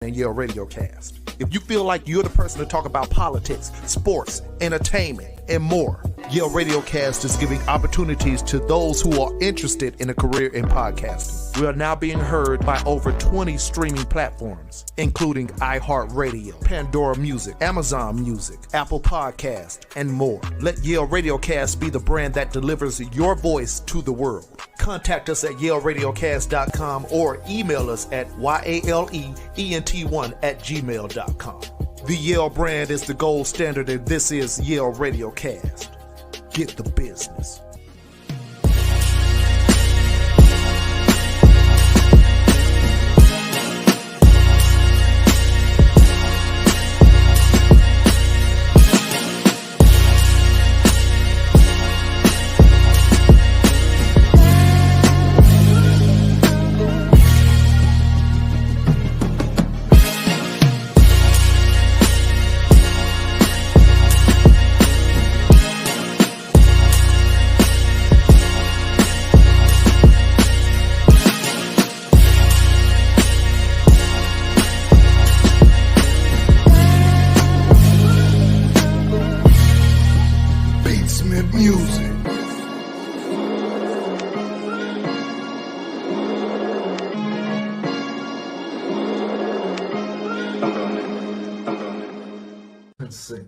and Yale Radiocast. If you feel like you're the person to talk about politics, sports, entertainment, and more, Yale Radiocast is giving opportunities to those who are interested in a career in podcasting. We are now being heard by over 20 streaming platforms, including iHeartRadio, Pandora Music, Amazon Music, Apple Podcast, and more. Let Yale Radiocast be the brand that delivers your voice to the world. Contact us at YaleRadiocast.com or email us at YALEENT1@gmail.com. The Yale brand is the gold standard, and this is Yale Radiocast. Get the business.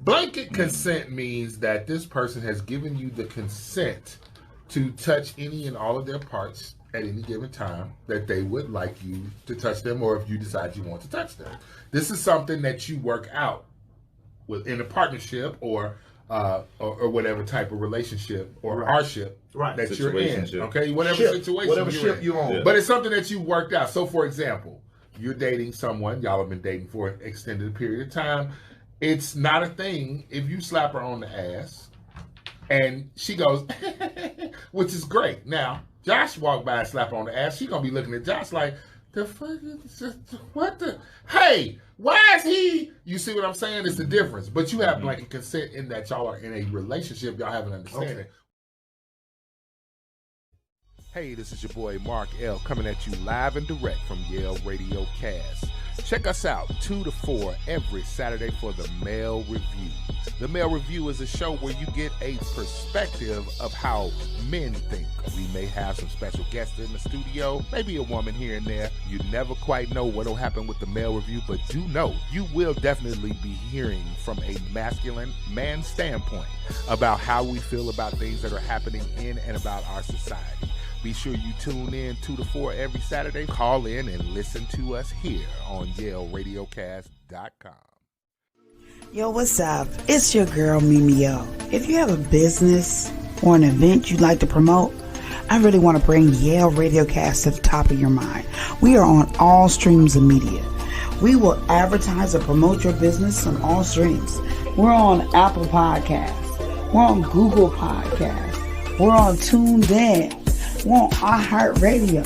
Blanket consent means that this person has given you the consent to touch any and all of their parts at any given time that they would like you to touch them, or if you decide you want to touch them. This is something that you work out within a partnership or whatever type of relationship or hardship that you're in. Okay, whatever situation you're in. But it's something that you worked out. So, for example, you're dating someone, y'all have been dating for an extended period of time. It's not a thing if you slap her on the ass and she goes, which is great. Now, Josh walked by and slapped her on the ass. She's going to be looking at Josh like, the fuck is this? What the? Hey, why is he? You see what I'm saying? It's the difference. But you have blanket consent in that y'all are in a relationship. Y'all have an understanding. Okay. Hey, this is your boy Mark L. coming at you live and direct from Yale Radiocast. Check us out 2 to 4 every Saturday for the Male Review. The Male Review is a show where you get a perspective of how men think. We may have some special guests in the studio, maybe a woman here and there. You never quite know what will happen with the Male Review, but do know you will definitely be hearing from a masculine man standpoint about how we feel about things that are happening in and about our society. Be sure you tune in 2 to 4 every Saturday. Call in and listen to us here on YaleRadiocast.com. Yo, what's up? It's your girl, Mimio. If you have a business or an event you'd like to promote, I really want to bring Yale Radiocast to the top of your mind. We are on all streams of media. We will advertise or promote your business on all streams. We're on Apple Podcasts. We're on Google Podcasts. We're on TuneIn. We're on iHeartRadio.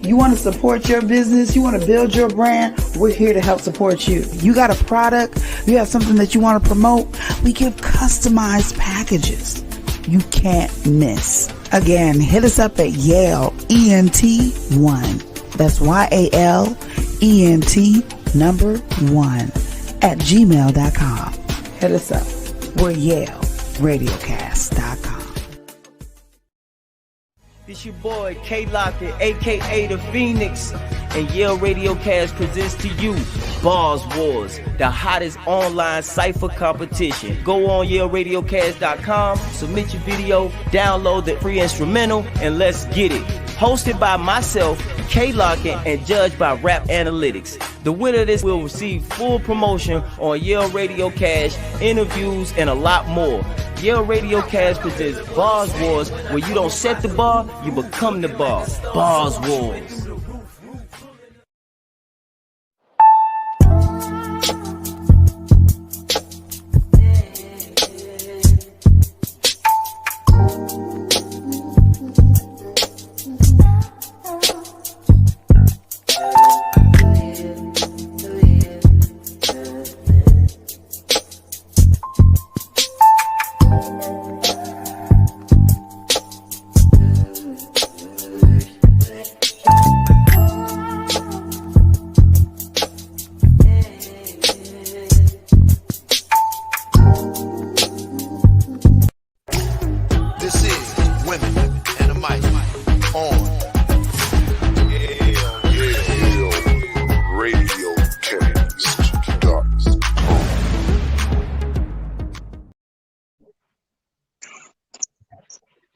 You want to support your business? You want to build your brand? We're here to help support you. You got a product? You have something that you want to promote? We give customized packages. You can't miss. Again, hit us up at Yale ENT1. That's YALENT1 at gmail.com. Hit us up. We're Yale Radiocast.com. It's your boy K-Lockett, aka The Phoenix, and Yale Radiocast presents to you Bars Wars, the hottest online cypher competition. Go on YaleRadiocast.com, submit your video, download the free instrumental, and let's get it. Hosted by myself, K-Lockett, and judged by Rap Analytics. The winner of this will receive full promotion on Yale Radiocast, interviews, and a lot more. Yale Radiocast presents Bars Wars, where you don't set the bar, you become the bar. Bars Wars.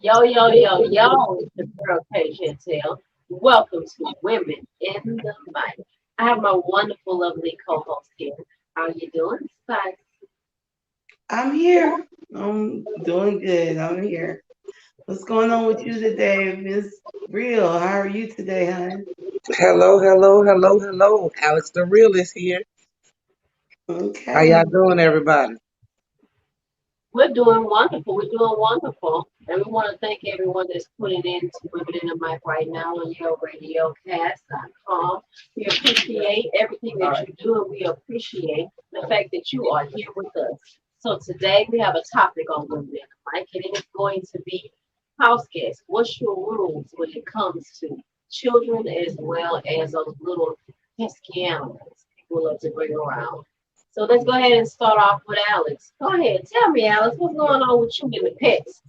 Yo, yo, yo, yo, it's the girl K Chantel. Welcome to Women in the Fight. I have my wonderful, lovely co-host here. How you doing, Spice? I'm here. I'm doing good. I'm here. What's going on with you today, Miss Real? How are you today, hon? Hello, hello, hello, hello. Alex the Real is here. How Okay. y'all doing, everybody? We're doing wonderful. We're doing wonderful. And we want to thank everyone that's putting in to Women in the Mic right now on Yale Radiocast.com. We appreciate everything that you do, and we appreciate the fact that you are here with us. So today we have a topic on Women in the Mic, and it is going to be house guests. What's your rules when it comes to children as well as those little pesky animals people love to bring around? So let's go ahead and start off with Alex. Go ahead, tell me, Alex, what's going on with you and the pets?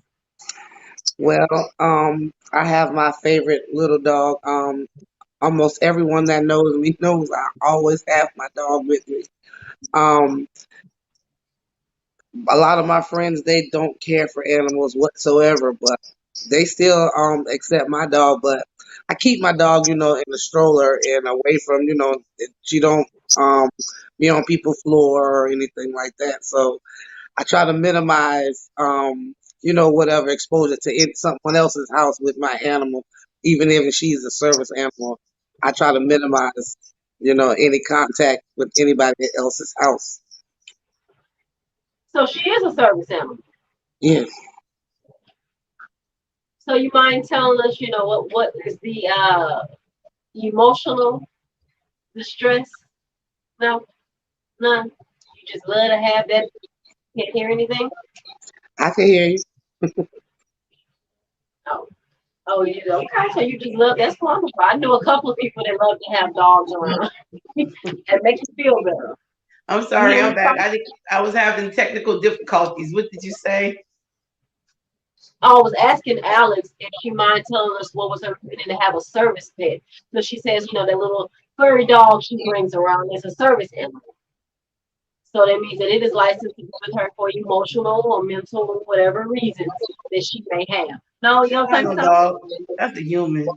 Well, I have my favorite little dog. Almost everyone that knows me knows I always have my dog with me. Um, a lot of my friends they don't care for animals whatsoever, but they still accept my dog. But I keep my dog, in the stroller and away from, she don't um be on people's floor or anything like that. So I try to minimize, whatever exposure to someone else's house with my animal, even if she's a service animal. I try to minimize, any contact with anybody else's house. So she is a service animal. Yes. So you mind telling us, what is the emotional distress? No, none. You just love to have that. Can't hear anything. I can hear you. Oh, oh, you okay? So you just love. That's wonderful. I know a couple of people that love to have dogs around. It makes you feel better. I'm You sorry, hear me? I'm back. I was having technical difficulties. What did you say? I was asking Alex if she mind telling us what was her reason to have a service pet. So she says, that little furry dog she brings around is a service animal. So that means that it is licensed to be with her for emotional or mental, whatever reasons that she may have. No, you don't I think know, so? dog. That's a human.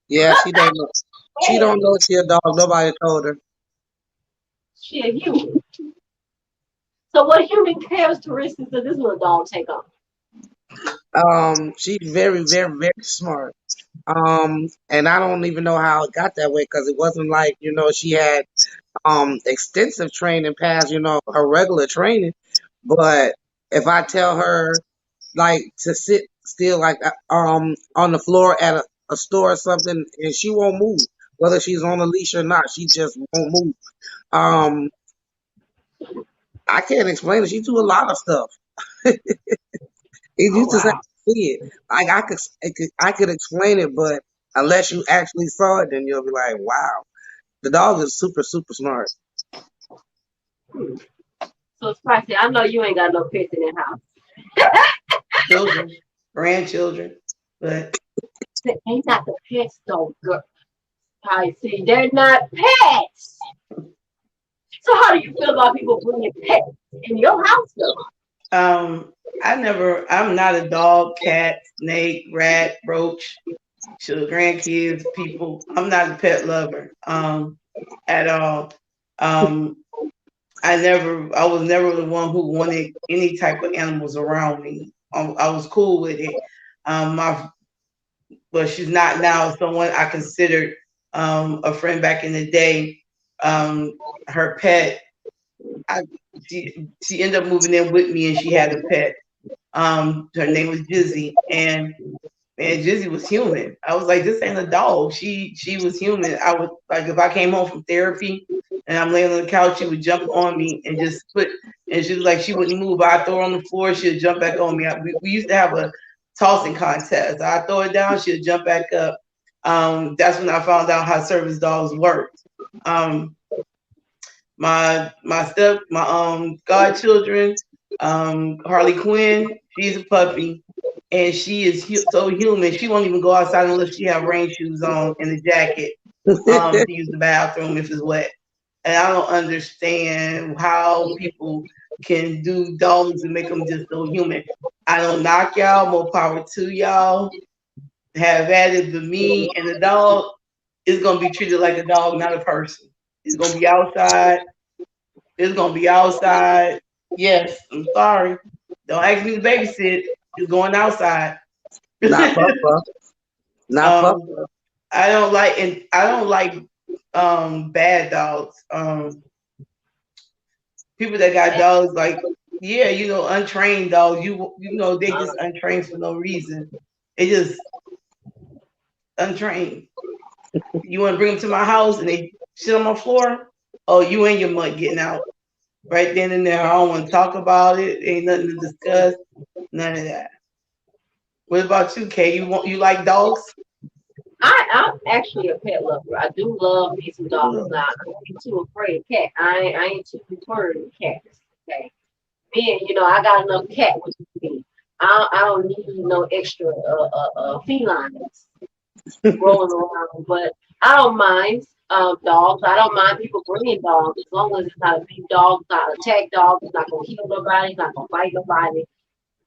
Yeah, she don't know. She don't know she a dog. Nobody told her. She a human. So what human characteristics does this little dog take on? She's very, very, very smart. And I don't even know how it got that way because it wasn't like, she had extensive training past, her regular training. But if I tell her like to sit still like on the floor at a store or something and she won't move, whether she's on a leash or not, she just won't move. Um, I can't explain it. She do a lot of stuff. Oh You just have wow. to see it. Like I could explain it, but unless you actually saw it, then you'll be like, wow, the dog is super, super smart. Hmm. So Spicy, I know you ain't got no pets in that house. Children, grandchildren. But They ain't not the pets though, girl. I see. They're not pets. So how do you feel about people bringing pets in your house though? um I'm not a dog, cat, snake, rat, roach, grandkids, people. I'm not a pet lover. At all. Um I was never the one who wanted any type of animals around me. I was cool with it. My But she's not now someone I considered a friend back in the day. Um, her pet, I, she ended up moving in with me, and she had a pet. Her name was Jizzy, and Jizzy was human. I was like, this ain't a dog. She was human. I would like if I came home from therapy and I'm laying on the couch, she would jump on me and just put. And she was like, she wouldn't move. I throw her on the floor, she'd jump back on me. We used to have a tossing contest. I throw it down, she'd jump back up. That's when I found out how service dogs worked. Um, my godchildren, Harley Quinn, she's a puppy, and she is so human. She won't even go outside unless she have rain shoes on and a jacket to use the bathroom if it's wet. And I don't understand how people can do dogs and make them just so human. I don't knock y'all. More power to y'all. Have at it, but me and the dog is gonna be treated like a dog, not a person. It's gonna be outside. It's gonna be outside. Yes, I'm sorry. Don't ask me to babysit. It's going outside. Not Papa. Not um, Papa. I don't like bad dogs. People that got dogs like yeah, untrained dogs. You know they just untrained for no reason. They just untrained. You want to bring them to my house and they shit on my floor? Oh, you and your mutt getting out right then and there. I don't want to talk about it. Ain't nothing to discuss. None of that. What about you, Kay? You like dogs? I'm actually a pet lover. I do love me some dogs. Now I ain't too afraid of cats. I ain't too concerned with cats. Okay. Me, I got enough cat with me. I don't need no extra felines rolling around. But I don't mind dogs. I don't mind people bringing dogs as long as it's not a big dog, it's not an attack dog, it's not gonna kill nobody, it's not gonna bite nobody.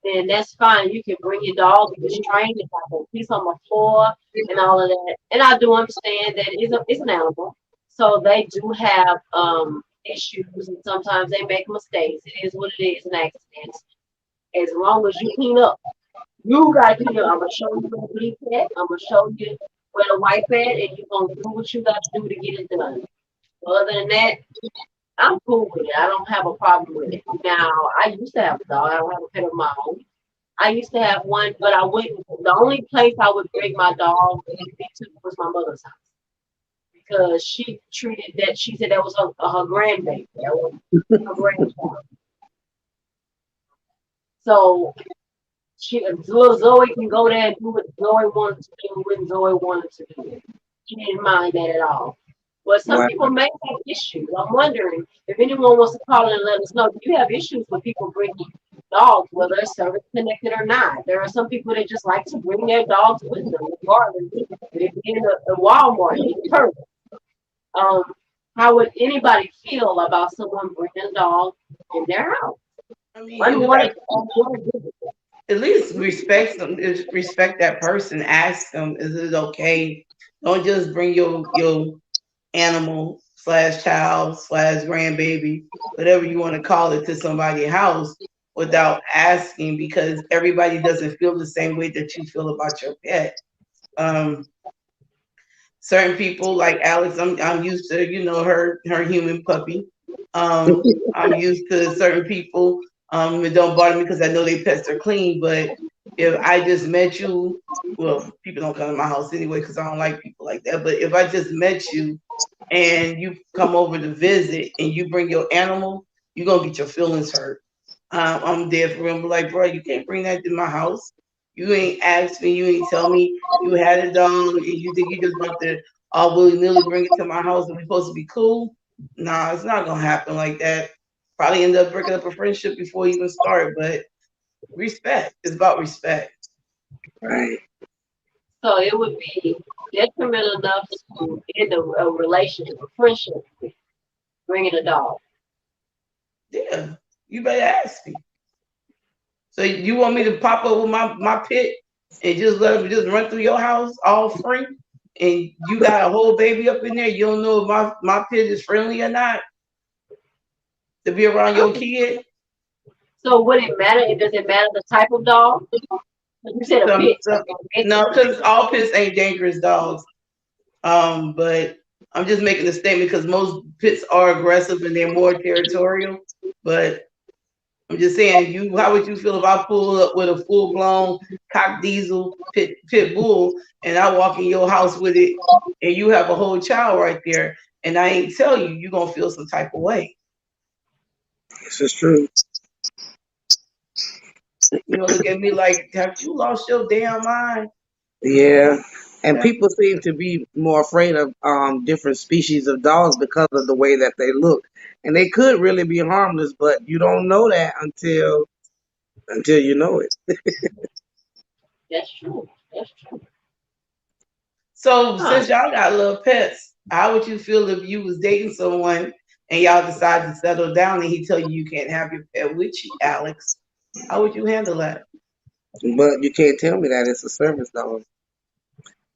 Then that's fine. You can bring your dog if it's trained, it's not gonna piss on the floor and all of that. And I do understand that it's an animal, so they do have issues, and sometimes they make mistakes. It is what it is, an accident. As long as you clean up. You got to, I'm gonna show you where the bleep at. I'm gonna show you where the wipe at, and you're gonna do what you got to do to get it done. Other than that, I'm cool with it. I don't have a problem with it. Now, I used to have a dog. I don't have a pet of my own. I used to have one, but I wouldn't. The only place I would bring my dog to was my mother's house because she treated that. She said that was her grandbaby. That was her grandchild. So little Zoe can go there and do what Zoe wanted to do when Zoe wanted to do it. She didn't mind that at all. But some Right. people may have issues. I'm wondering if anyone wants to call in and let us know. Do you have issues with people bringing dogs, whether it's service connected or not? There are some people that just like to bring their dogs with them, regardless if it's in a Walmart, in Target. How would anybody feel about someone bringing a dog in their house? I mean, at least respect that person. Ask them, is it okay? Don't just bring your animal slash child slash grandbaby, whatever you want to call it, to somebody's house without asking, because everybody doesn't feel the same way that you feel about your pet. Certain people like Alex, I'm used to her human puppy. I'm used to certain people. It don't bother me because I know they pets are clean. But if I just met you, well, people don't come to my house anyway because I don't like people like that. But if I just met you and you come over to visit and you bring your animal, you're gonna get your feelings hurt. I'm there for him. Like, bro, you can't bring that to my house. You ain't asked me. You ain't tell me you had a dog, and you think you just about to all willy nilly bring it to my house and we supposed to be cool? Nah, it's not gonna happen like that. Probably end up breaking up a friendship before you even start. But respect. It's about respect. Right. So it would be detrimental enough to end a relationship, a friendship, bringing a dog. Yeah, you better ask me. So you want me to pop up with my pit and just let him just run through your house all free? And you got a whole baby up in there. You don't know if my pit is friendly or not to be around your kid. So would it matter? Does it matter the type of dog? You said a pit. No, because all pits ain't dangerous dogs. But I'm just making a statement because most pits are aggressive and they're more territorial. But I'm just saying, how would you feel if I pull up with a full blown cock diesel pit bull and I walk in your house with it and you have a whole child right there and I ain't tell you, you're gonna feel some type of way. This is true. Look at me like, have you lost your damn mind? Yeah. And people seem to be more afraid of different species of dogs because of the way that they look. And they could really be harmless, but you don't know that until you know it. That's true. That's true. So since y'all got little pets, how would you feel if you was dating someone and y'all decided to settle down and he tell you you can't have your pet with you, Alex? How would you handle that? But you can't tell me that it's a service dog.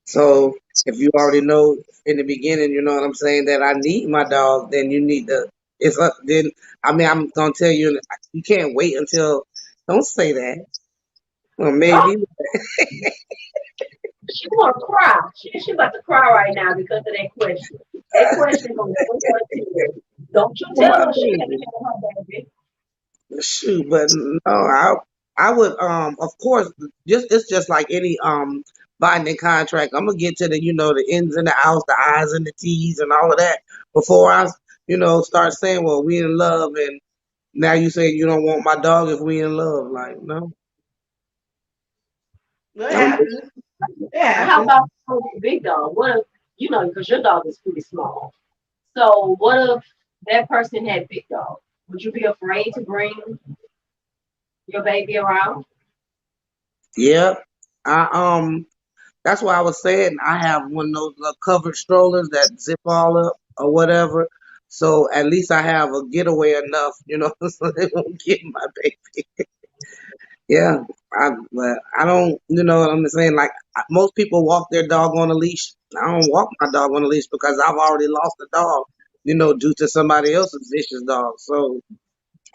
So if you already know in the beginning, you know what I'm saying, that I need my dog, then you need to. It's up. Then I mean, I'm gonna tell you, you can't wait until. Don't say that. Well, Oh, maybe. she want to cry. She about to cry right now because of that question. That question gonna bring her tears. Don't you For tell my her she can't baby. have her baby. Shoot, but no, I would of course it's just like any binding contract. I'm gonna get to the the ins and the outs, the I's and the T's and all of that before I start saying, well, we in love, and now you say you don't want my dog if we in love. Like, no. What I'm happens? It How happens. about a big dog? What if because your dog is pretty small. So what if that person had big dog? Would you be afraid to bring your baby around? yeah. I that's why I was saying I have one of those covered strollers that zip all up or whatever. So at least I have a getaway enough, so they won't get my baby. Yeah, but I don't, you know what I'm saying? Like most people walk their dog on a leash. I don't walk my dog on a leash because I've already lost a dog, due to somebody else's vicious dog. So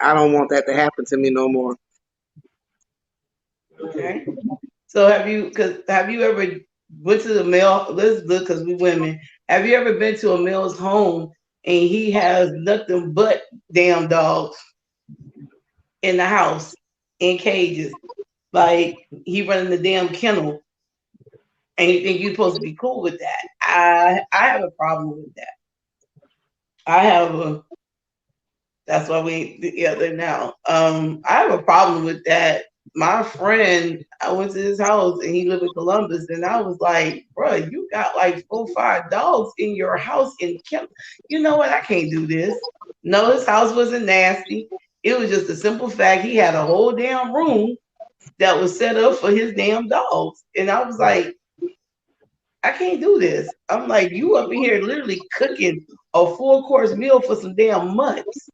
I don't want that to happen to me no more. Okay. So have you ever went to the male? Let's look because we women. Have you ever been to a male's home and he has nothing but damn dogs in the house in cages? Like he running the damn kennel, and you think you're supposed to be cool with that? I have a problem with that. I have a That's why we ain't together now. I have a problem with that. My friend, I went to his house and he lived in Columbus, and I was like, bro, you got like 4, 5 dogs in your house in Kim. You know what? I can't do this. No, his house wasn't nasty. It was just a simple fact he had a whole damn room that was set up for his damn dogs. And I was like, I can't do this. I'm like, you up in here literally cooking a 4 course meal for some damn mutts.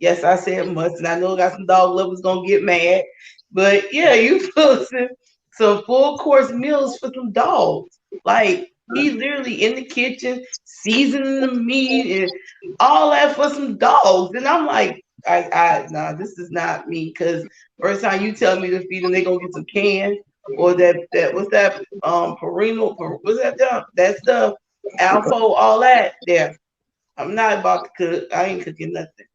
Yes, I said mutts, and I know got some dog lovers gonna get mad. But yeah, you posting some 4 course meals for some dogs. Like he literally in the kitchen seasoning the meat and all that for some dogs. And I'm like, nah, this is not me. Cause first time you tell me to feed them, they gonna get some canned or that what's that perino what's that stuff? That stuff, Alpo, all that. There. I'm not about to cook. I ain't cooking nothing.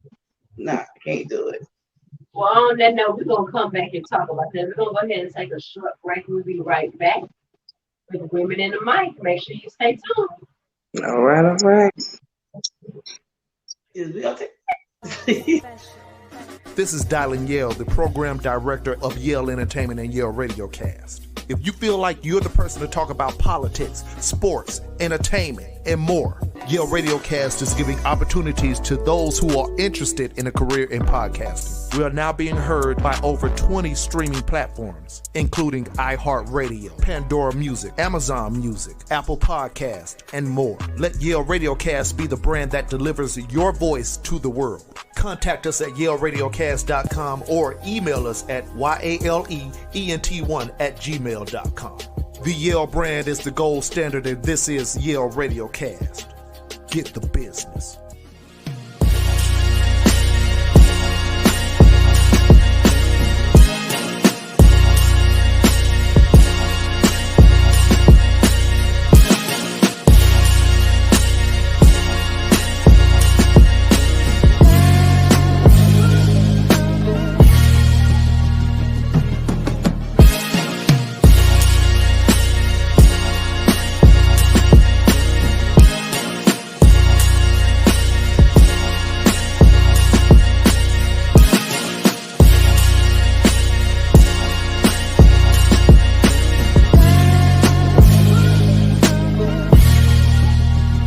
Nah, I can't do it. Well, on that note, we're gonna come back and talk about that. We're gonna go ahead and take a short break. We'll be right back with Women in the Mic. Make sure you stay tuned. All right, all right. Is we gonna take This is Dylan Yale, the program director of Yale Entertainment and Yale Radiocast. If you feel like you're the person to talk about politics, sports, entertainment, and more, Yale Radiocast is giving opportunities to those who are interested in a career in podcasting. We are now being heard by over 20 streaming platforms, including iHeartRadio, Pandora Music, Amazon Music, Apple Podcast, and more. Let Yale Radiocast be the brand that delivers your voice to the world. Contact us at YaleRadiocast.com or email us at yaleent1@gmail.com. The Yale brand is the gold standard, and this is Yale Radiocast. Get the business.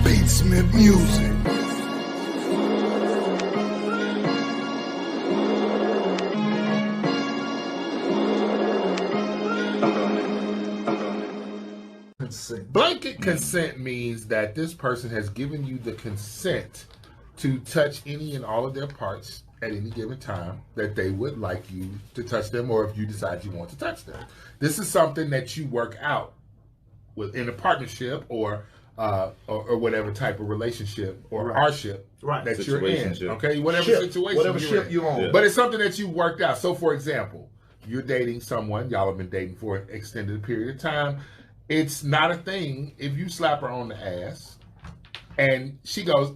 Beatsmith Music. Consent. Blanket consent means that this person has given you the consent to touch any and all of their parts at any given time that they would like you to touch them, or if you decide you want to touch them. This is something that you work out within a partnership or whatever type of relationship or hardship that you're in. Okay, whatever situation you're in. But it's something that you worked out. So, for example, you're dating someone, y'all have been dating for an extended period of time. It's not a thing if you slap her on the ass and she goes,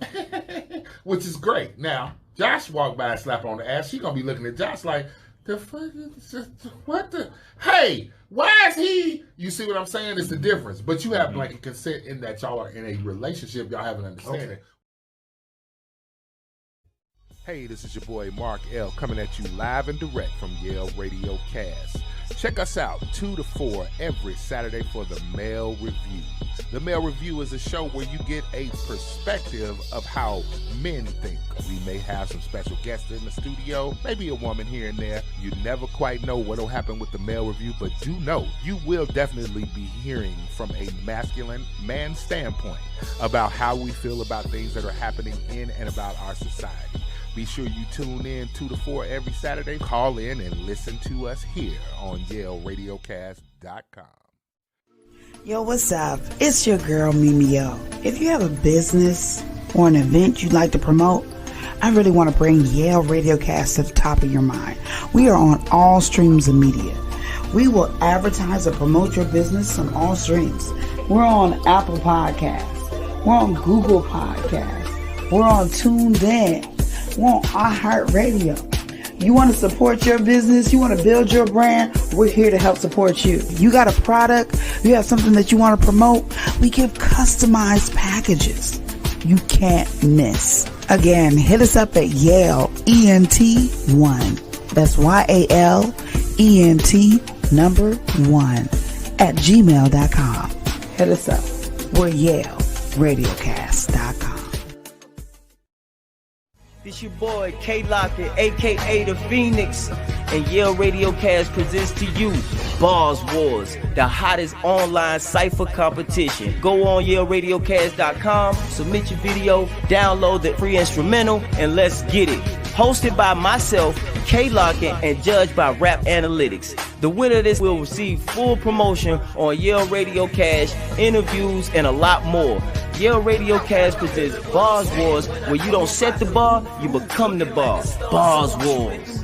which is great. Now, Josh walked by and slapped her on the ass. She's going to be looking at Josh like, the fuck is what the, hey, why is he, you see what I'm saying? It's the difference. But you have like a consent in that y'all are in a relationship, y'all have an understanding. Okay. Hey, this is your boy Mark L. coming at you live and direct from Yale Radiocast. Check us out 2 to 4 every Saturday for the Male Review. The Male Review is a show where you get a perspective of how men think. We may have some special guests in the studio, maybe a woman here and there. You never quite know what will happen with the Male Review, but do know you will definitely be hearing from a masculine man standpoint about how we feel about things that are happening in and about our society. Be sure you tune in 2 to 4 every Saturday. Call in and listen to us here on YaleRadiocast.com. Yo, what's up? It's your girl, Mimio. If you have a business or an event you'd like to promote, I really want to bring Yale Radiocast to the top of your mind. We are on all streams of media. We will advertise or promote your business on all streams. We're on Apple Podcasts. We're on Google Podcasts. We're on TuneIn. We're on iHeartRadio. You want to support your business? You want to build your brand? We're here to help support you. You got a product? You have something that you want to promote? We give customized packages you can't miss. Again, hit us up at Yale ENT1. That's YALENT number 1 at gmail.com. Hit us up. We're Yale Radiocast.com. It's your boy K-Locker, aka the Phoenix, and Yale Radiocast presents to you Bars Wars, the hottest online cypher competition. Go on YaleRadiocast.com, submit your video, download the free instrumental, and let's get it. Hosted by myself, K-Locker, and judged by Rap Analytics. The winner of this will receive full promotion on Yale Radiocast, interviews, and a lot more. Yale Radiocast presents Bars Wars, where you don't set the bar, you become the bar. Bars Wars.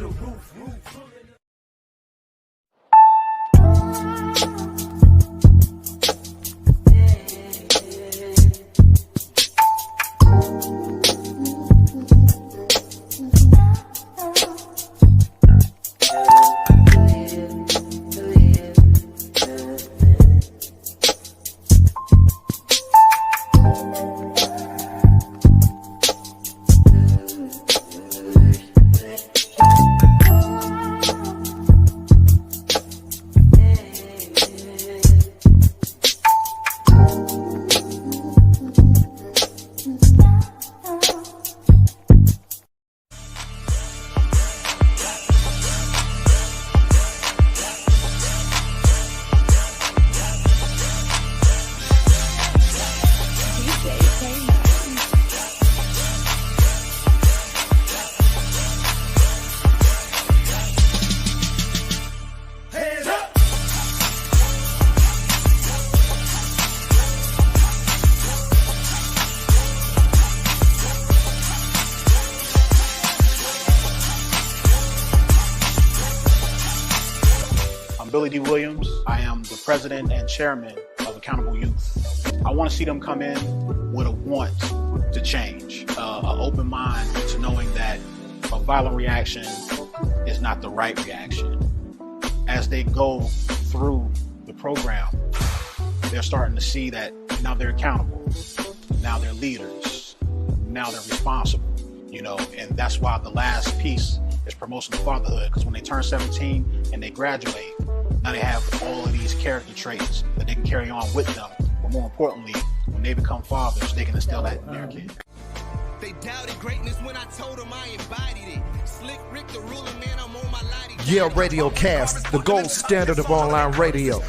Billy D. Williams. I am the president and chairman of Accountable Youth. I want to see them come in with a want to change, an open mind to knowing that a violent reaction is not the right reaction. As they go through the program, they're starting to see that now they're accountable, now they're leaders, now they're responsible, and that's why the last piece is promotion of fatherhood, because when they turn 17 and they graduate, now they have all of these character traits that they can carry on with them. But more importantly, when they become fathers, they can instill that in their kids. They doubted greatness when I told them I embodied it. Slick Rick the ruler, man, I'm on my lighty. Yale Radiocast, the gold standard of online radio.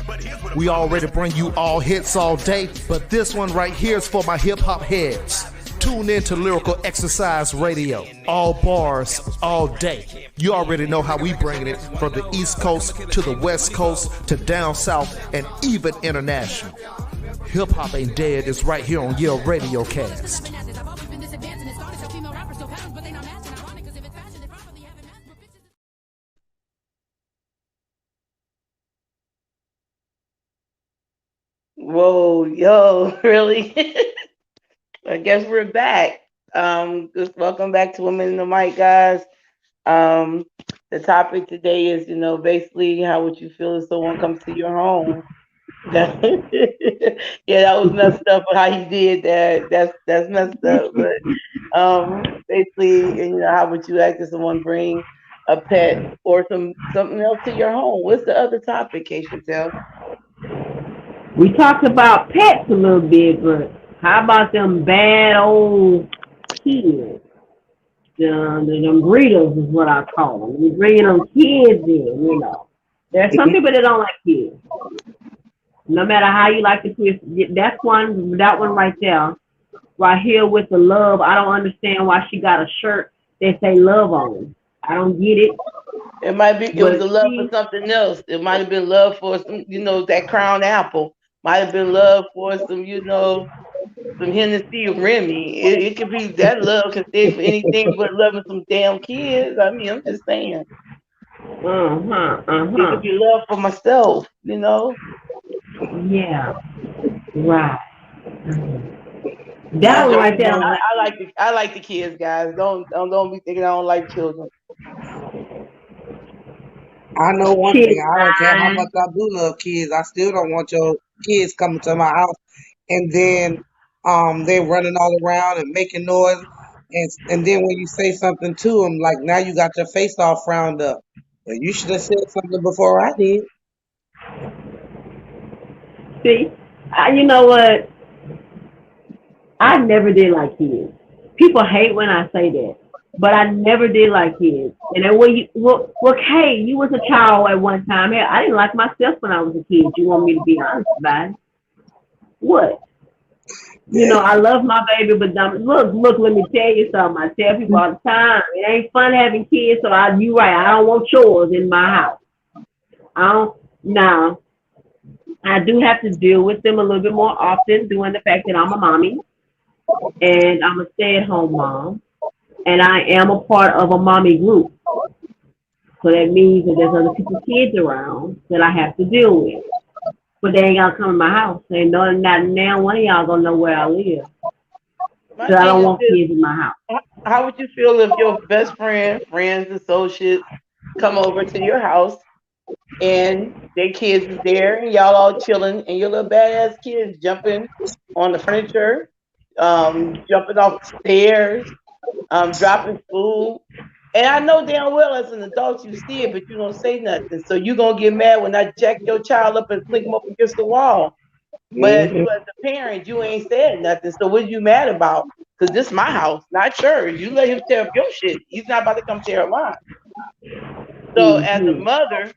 We already bring you all hits all day, but this one right here is for my hip-hop heads. Tune in to Lyrical Exercise Radio. All bars, all day. You already know how we bringing it from the East Coast to the West Coast to down south and even international. Hip Hop Ain't Dead is right here on Yale Radiocast. Whoa, yo, really? I guess we're back. Just welcome back to Women in the Mic, guys. The topic today is, basically how would you feel if someone comes to your home? Yeah, that was messed up how he did that. That's messed up. But basically, how would you act if someone bring a pet or something else to your home? What's the other topic, Kay Chantel? We talked about pets a little bit, but how about them bad old kids? Them breeders is what I call them. We bringing them kids in, There's some people that don't like kids. No matter how you like the kids, that one right there, right here with the love. I don't understand why she got a shirt that say love on it. I don't get it. It might be. It was a love for something else. It might have been love for some, that crown apple. Might have been love for some, some Hennessy or Remy. It could be that love can stay for anything but loving some damn kids. I mean, I'm just saying. It could be love for myself, Yeah. Right. That one right there. I like the kids, guys. Don't be thinking I don't like children. I know one thing. I don't care how much I do love kids. I still don't want your kids coming to my house and then they're running all around and making noise. And then when you say something to them, like now you got your face all frowned up. Well, you should have said something before I did. See, you know what? I never did like kids. People hate when I say that, but I never did like kids. And then Kay, you was a child at one time. Hell, I didn't like myself when I was a kid. You want me to be honest about it? What? Yeah. I love my baby, but look, let me tell you something. I tell people all the time, it ain't fun having kids, so you right, I don't want chores in my house. Now, I do have to deal with them a little bit more often, due to the fact that I'm a mommy, and I'm a stay-at-home mom, and I am a part of a mommy group. So that means that there's other people's kids around that I have to deal with. But they ain't gonna come in my house. They know not now one of y'all gonna know where I live. So I don't want kids in my house. How would you feel if your best friends, associates come over to your house and their kids is there and y'all all chilling and your little badass kids jumping on the furniture, jumping off the stairs, dropping food. And I know damn well as an adult you see it, but you don't say nothing. So you're going to get mad when I jack your child up and flick him up against the wall. But you as a parent, you ain't said nothing. So what are you mad about? Because this is my house, not yours. You let him tear up your shit. He's not about to come tear up mine. So as a mother,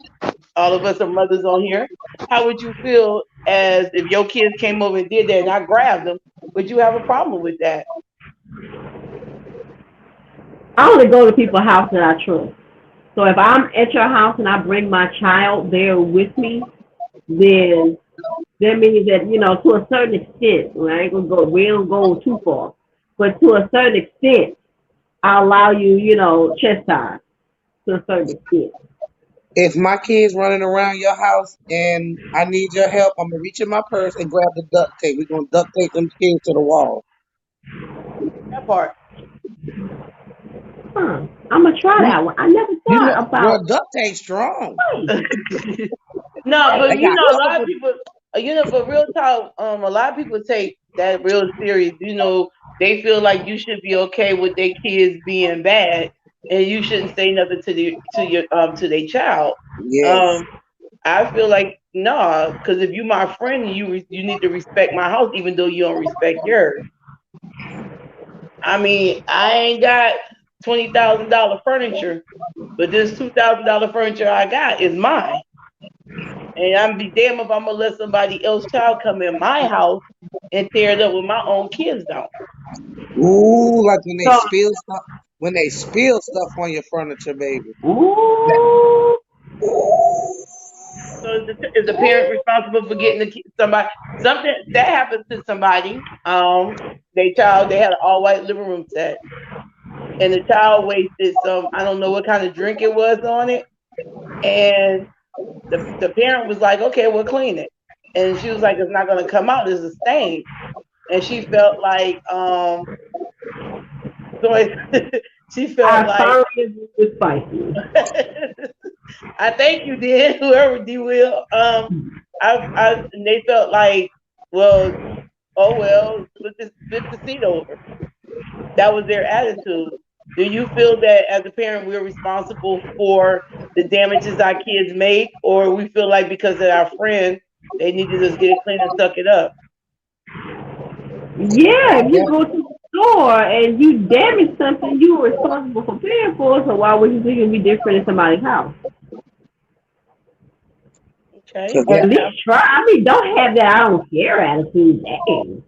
all of us are mothers on here, how would you feel as if your kids came over and did that and I grabbed them? Would you have a problem with that? I only go to people's house that I trust. So if I'm at your house and I bring my child there with me, then that means that, to a certain extent, we don't go too far, but to a certain extent, I'll allow you, chastise to a certain extent. If my kid's running around your house and I need your help, I'm going to reach in my purse and grab the duct tape. We're going to duct tape them kids to the wall. That part. I'm going to try that one. I never thought about your duct tape strong. No, but a lot of people, but real talk, a lot of people take that real serious. They feel like you should be okay with their kids being bad, and you shouldn't say nothing to their child. Yes. I feel like no, because if you my friend, you need to respect my house, even though you don't respect yours. I mean, I ain't got $20,000 furniture, but this $2,000 furniture I got is mine. And I'm be damn if I'm gonna let somebody else's child come in my house and tear it up with my own kids down. Ooh, like when they So, spill stuff. When they spill stuff on your furniture, baby. That, ooh, ooh. So is the parent responsible for getting somebody something that happened to somebody? They had an all white living room set, and the child wasted some, I don't know what kind of drink it was on it, and the parent was like, okay, we'll clean it, and she was like, it's not going to come out, it's a stain, and she felt like so she felt I like thoroughly agree with spicy. I think you did, whoever D will. And they felt like, well, oh well, flip the seat over. That was their attitude. Do you feel that as a parent we're responsible for the damages our kids make, or we feel like because of our friend they need to just get it clean and suck it up? Yeah, if you go to the store and you damage something, you were responsible for paying for it. So why would you think it'd be different in somebody's house? Okay. At least try. I mean, don't have that I don't care attitude. Dang.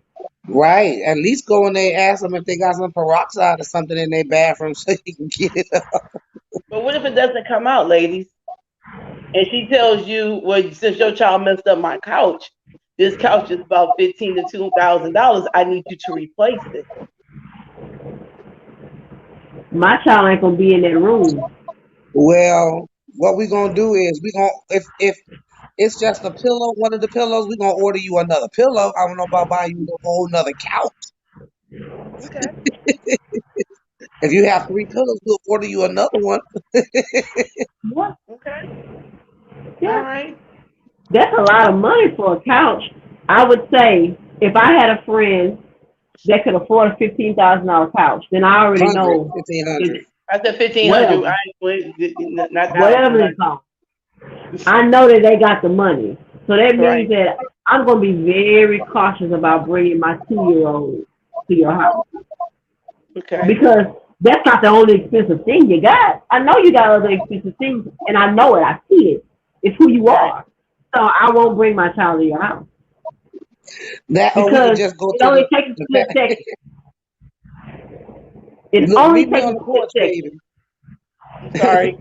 Right. At least go in there and ask them if they got some peroxide or something in their bathroom so you can get it up. But what if it doesn't come out, ladies? And she tells you, well, since your child messed up my couch, this couch is about $1,500 to $2,000. I need you to replace it. My child ain't gonna be in that room. Well, what we gonna do is we gonna if it's just a pillow, one of the pillows, we gonna order you another pillow. I don't know about buying you a whole nother couch. Okay. If you have 3 pillows, we'll order you another one. What? Okay. Yeah. All right. That's a lot of money for a couch. I would say if I had a friend that could afford a $15,000 couch, then I already know. 1,500. I said 1,500. Not whatever it's called. I know that they got the money, so that means that I'm gonna be very cautious about bringing my 2-year-old to your house. Okay. Because that's not the only expensive thing you got. I know you got other expensive things, and I know it. I see it. It's who you are. So I won't bring my child to your house. That or we Because could just go it to only takes a split second. It Look, only meet me takes on a the split porch, second. baby. Sorry.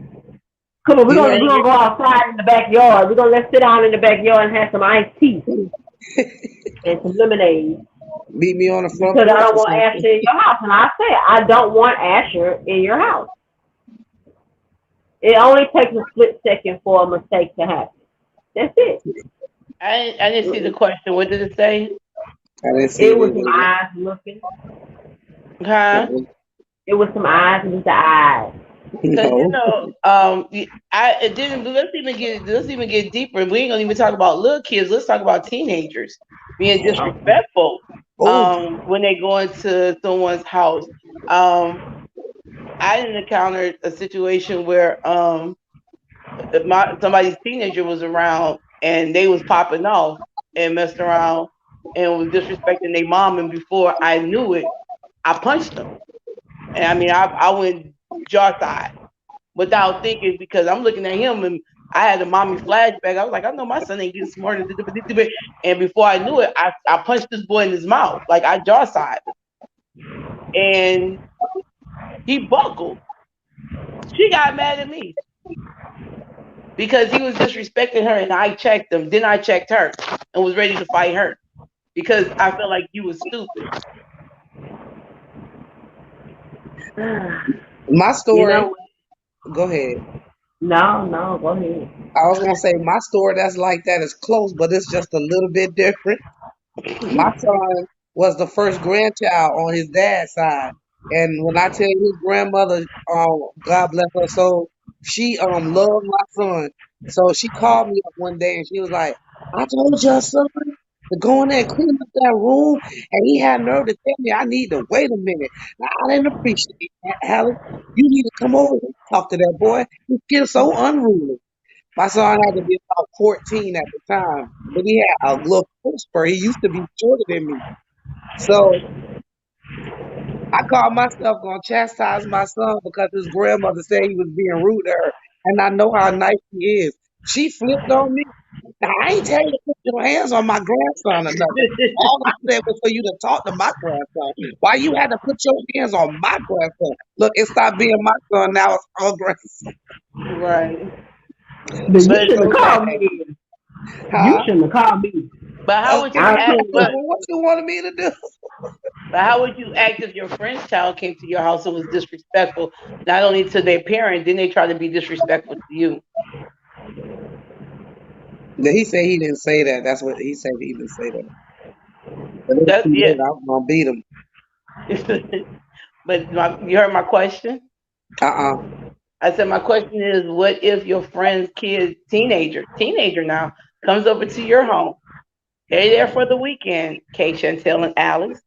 Come on, we're gonna go outside in the backyard. We're gonna let's sit down in the backyard and have some iced tea and some lemonade. Meet me on the front Because I porch don't or want something. Asher in your house, and I say I don't want Asher in your house. It only takes a split second for a mistake to happen. That's it. I didn't see the question. What did it say? I didn't see It was it some either. eyes looking. Huh? It was some eyes and just the eyes. Because No. it didn't. Let's even get deeper. We ain't gonna even talk about little kids. Let's talk about teenagers being disrespectful. Oh. When they go into someone's house. I didn't encounter a situation where somebody's teenager was around and they was popping off and messing around and was disrespecting their mom, and before I knew it, I punched them. And I mean, I went jaw side without thinking, because I'm looking at him and I had a mommy flashback. I was like, I know my son ain't getting smarter. And before I knew it, I punched this boy in his mouth. Like I jaw side. And he buckled. She got mad at me because he was disrespecting her, and I checked him. Then I checked her and was ready to fight her because I felt like you was stupid. My story. Go ahead. No, go ahead. I was gonna say my story that's like that is close, but it's just a little bit different. My son was the first grandchild on his dad's side, and when I tell you his grandmother, God bless her soul, she loved my son. So she called me up one day and she was like, "I told your son to go in there and clean up that room, and he had nerve to tell me I need to wait a minute. Now, I didn't appreciate that, Alex. You need to come over here and talk to that boy. He's getting so unruly." My son had to be about 14 at the time, but he had a little whisper. He used to be shorter than me. So I called myself going to chastise my son because his grandmother said he was being rude to her. And I know how nice she is. She flipped on me. Now, I ain't tell you to put your hands on my grandson or nothing. All I said was for you to talk to my grandson. Why you had to put your hands on my grandson? Look, it stopped being my son, now it's our grandson. Right. But you But shouldn't have called me. You Huh? shouldn't have called me. but how would you I act? told But you. What you wanted me to do? But how would you act if your friend's child came to your house and was disrespectful, not only to their parent, then they try to be disrespectful to you? He said he didn't say that. That's what he said. He didn't say that. But it was That's too yeah. late. I was gonna beat him. But you heard my question. Uh-uh. I said my question is, what if your friend's kid, teenager now, comes over to your home? They're there for the weekend. Kay, Chantel, and Alex.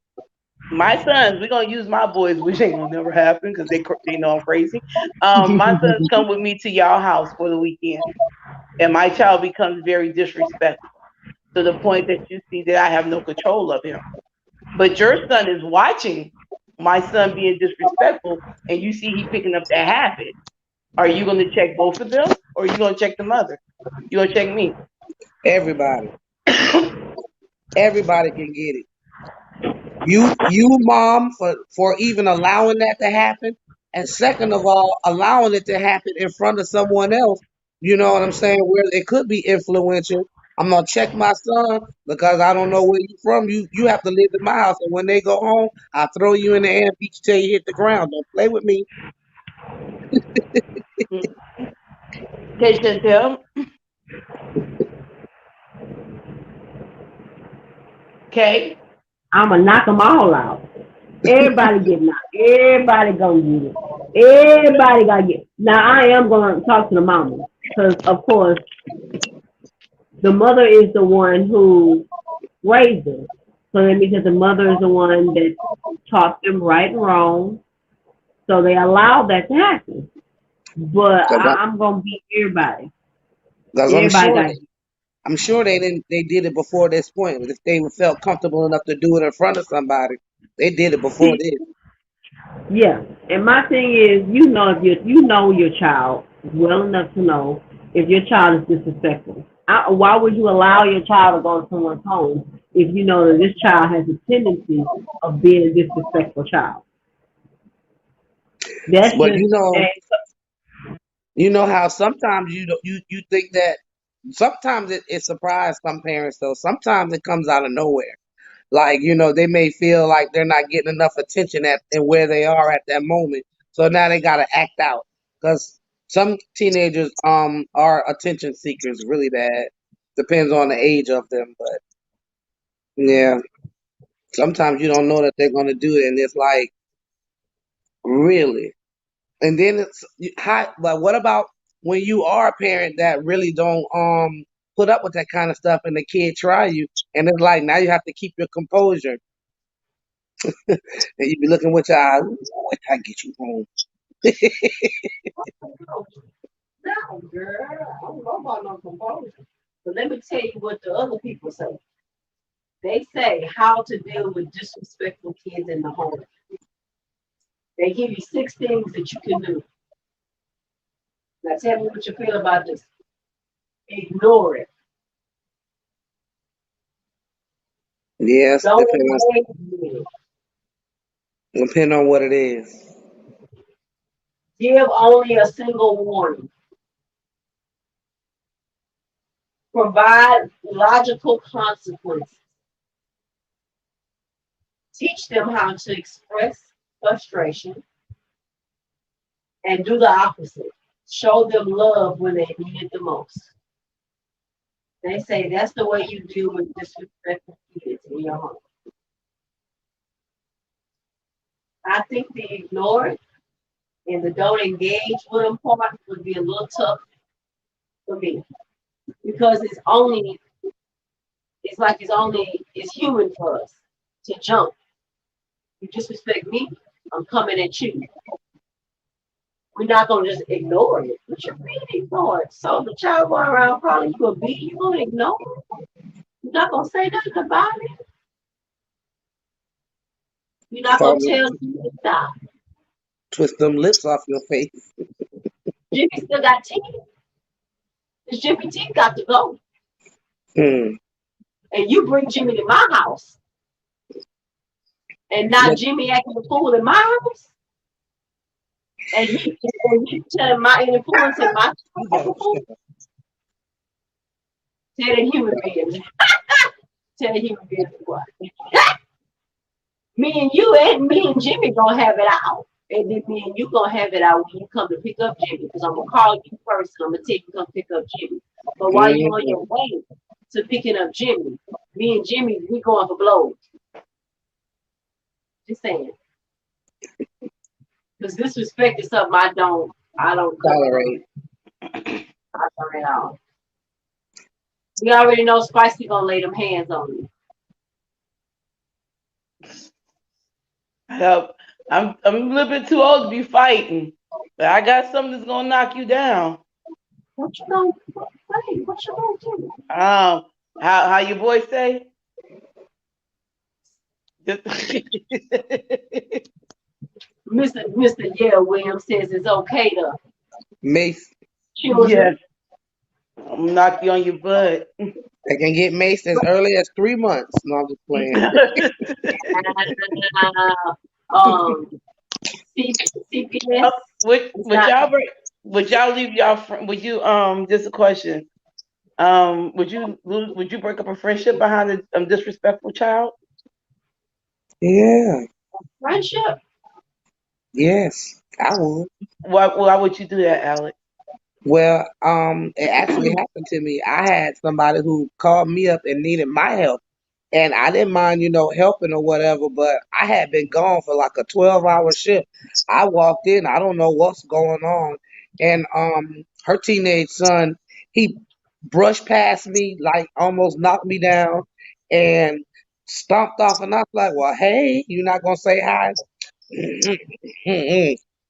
My sons, we're gonna use my boys, which ain't gonna never happen because they know I'm crazy. My sons come with me to y'all house for the weekend, and my child becomes very disrespectful to the point that you see that I have no control of him. But your son is watching my son being disrespectful, and you see he picking up that habit. Are you going to check both of them, or are you going to check the mother? You going to check me? Everybody. Everybody can get it. You, mom, for even allowing that to happen, and second of all, allowing it to happen in front of someone else. You know what I'm saying? Where it could be influential. I'm gonna check my son because I don't know where you from. You have to live in my house, and when they go home, I throw you in the air and beat you till you hit the ground. Don't play with me. Okay, Chantel. Okay. I'm going to knock them all out. Everybody get knocked. Everybody gonna get it. Everybody gotta get it. Now I am gonna talk to the mama because of course the mother is the one who raised them. So that means that the mother is the one that taught them right and wrong. So they allowed that to happen. But I'm gonna beat everybody. Because Everybody got it. I'm sure they didn't. They did it before this point. If they felt comfortable enough to do it in front of somebody, they did it before this. Yeah, and my thing is, if you know your child well enough to know if your child is disrespectful. Why would you allow your child to go to someone's home if you know that this child has a tendency of being a disrespectful child? That's But just you know how sometimes you think that sometimes it surprises some parents though. Sometimes it comes out of nowhere. Like, they may feel like they're not getting enough attention at and where they are at that moment. So now they gotta act out. Because some teenagers are attention seekers really bad. Depends on the age of them. But yeah. Sometimes you don't know that they're gonna do it and it's like, really? And then it's how, but what about when you are a parent that really don't put up with that kind of stuff and the kid try you and it's like now you have to keep your composure and you be looking with your eyes, wait till I get you home. No, girl, I don't know about no composure. But let me tell you what the other people say. They say how to deal with disrespectful kids in the home. They give you 6 things that you can do. Now tell me what you feel about this. Ignore it. Yes, Don't depending engage with it. depend on what it is. Give only a single warning. Provide logical consequences. Teach them how to express frustration and do the opposite. Show them love when they need it the most. They say that's the way you deal with disrespectful kids in your home. I think the ignore it and the don't engage with them part would be a little tough for me because it's human for us to jump. You disrespect me, I'm coming at you. We're not gonna just ignore it. We should really ignore it. So the child going around calling you a B, you're gonna ignore it. You're not gonna say nothing about it. You're not gonna tell them to stop. Twist them lips off your face. Jimmy still got teeth. His Jimmy teeth got to go. and you bring Jimmy to my house, and now Jimmy acting a fool in my house, and you telling my influence in my house, tell the human beings, tell the human beings what. Me and Jimmy gonna have it out. And then me and you gonna have it out when you come to pick up Jimmy. Because I'm gonna call you first and I'm gonna tell you to come pick up Jimmy. But while you're on your way to picking up Jimmy, me and Jimmy, we going for blows. Just saying. Because disrespect is something I don't tolerate. I don't at all. We already know Spicy gonna lay them hands on you. I'm a little bit too old to be fighting, but I got something that's gonna knock you down. What you gonna do? What you gonna do? How your boy say? Mr. Yale Williams says it's okay to Mace. Yes. I'm gonna knock you on your butt. They can get maced as early as 3 months. No, I'm just playing. CPS. Would y'all leave y'all friend? Would you just a question? Would you break up a friendship behind a disrespectful child? Yeah. Friendship? Yes, I would. Why would you do that, Alex? Well, it actually happened to me. I had somebody who called me up and needed my help. And I didn't mind, helping or whatever, but I had been gone for like a 12-hour shift. I walked in, I don't know what's going on. And her teenage son, he brushed past me, like almost knocked me down and stomped off. And I was like, well, hey, you're not gonna say hi?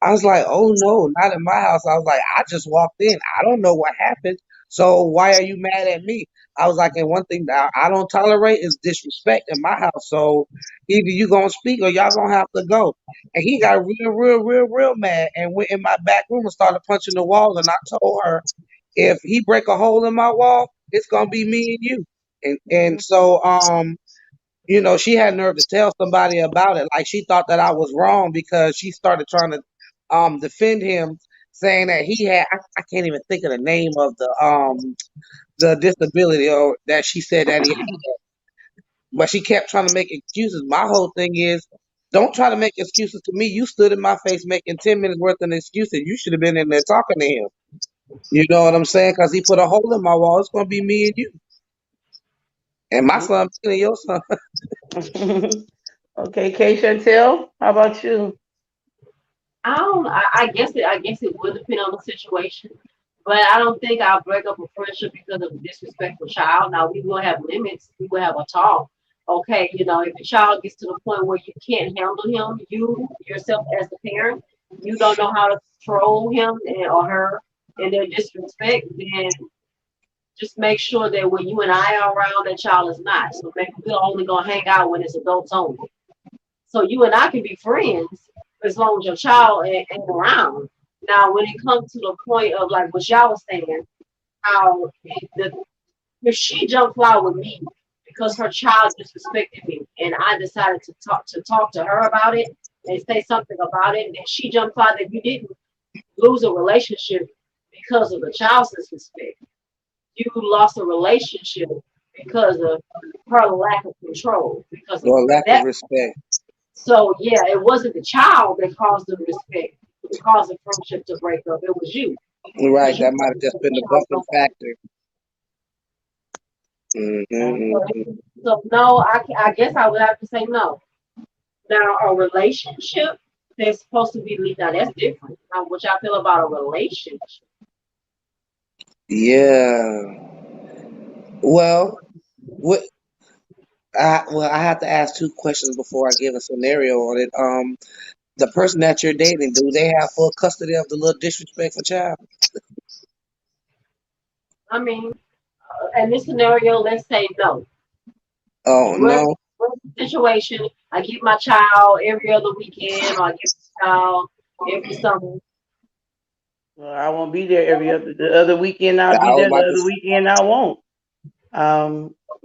I was like, oh no, not in my house. I was like, I just walked in. I don't know what happened. So why are you mad at me? I was like, and one thing that I don't tolerate is disrespect in my house. So either you gonna speak or y'all gonna have to go. And he got real mad and went in my back room and started punching the wall. And I told her, if he break a hole in my wall, it's gonna be me and you. And so she had nerve to tell somebody about it. Like she thought that I was wrong because she started trying to defend him, saying that he had I can't even think of the name of the disability or that she said that he had. But she kept trying to make excuses. My whole thing is don't try to make excuses to me. You stood in my face making 10 minutes worth of excuses. You should have been in there talking to him. You know what I'm saying? Because he put a hole in my wall. It's going to be me and you. And my son and your son. Okay, K Chantel, how about you? I guess it would depend on the situation. But I don't think I'll break up a friendship because of a disrespectful child. Now we will have limits. We will have a talk. Okay, if the child gets to the point where you can't handle him, you yourself as the parent, you don't know how to control him or her in their disrespect, then just make sure that when you and I are around, that child is not. So maybe we're only gonna hang out when it's adults only. So you and I can be friends as long as your child ain't around. Now, when it comes to the point of like what y'all was saying, how if she jumped fly with me because her child disrespected me, and I decided to talk to her about it and say something about it, and she jumped fly that you didn't lose a relationship because of the child's disrespect. You lost a relationship because of her lack of control, because of lack of respect. So yeah, it wasn't the child that caused the respect. It caused the friendship to break up. It was you. Right, that might have just been the buffing factor. Mm-hmm. So no, I guess I would have to say no. Now a relationship that's supposed to be lead. Now that's different. Now, what y'all feel about a relationship? Yeah. Well, I have to ask two questions before I give a scenario on it. The person that you're dating, do they have full custody of the little disrespectful child? I mean, in this scenario, let's say no. Oh no. Situation, I get my child every other weekend, or I get my child every summer. Well, I won't be there the other weekend. I'll be there. The other weekend I won't.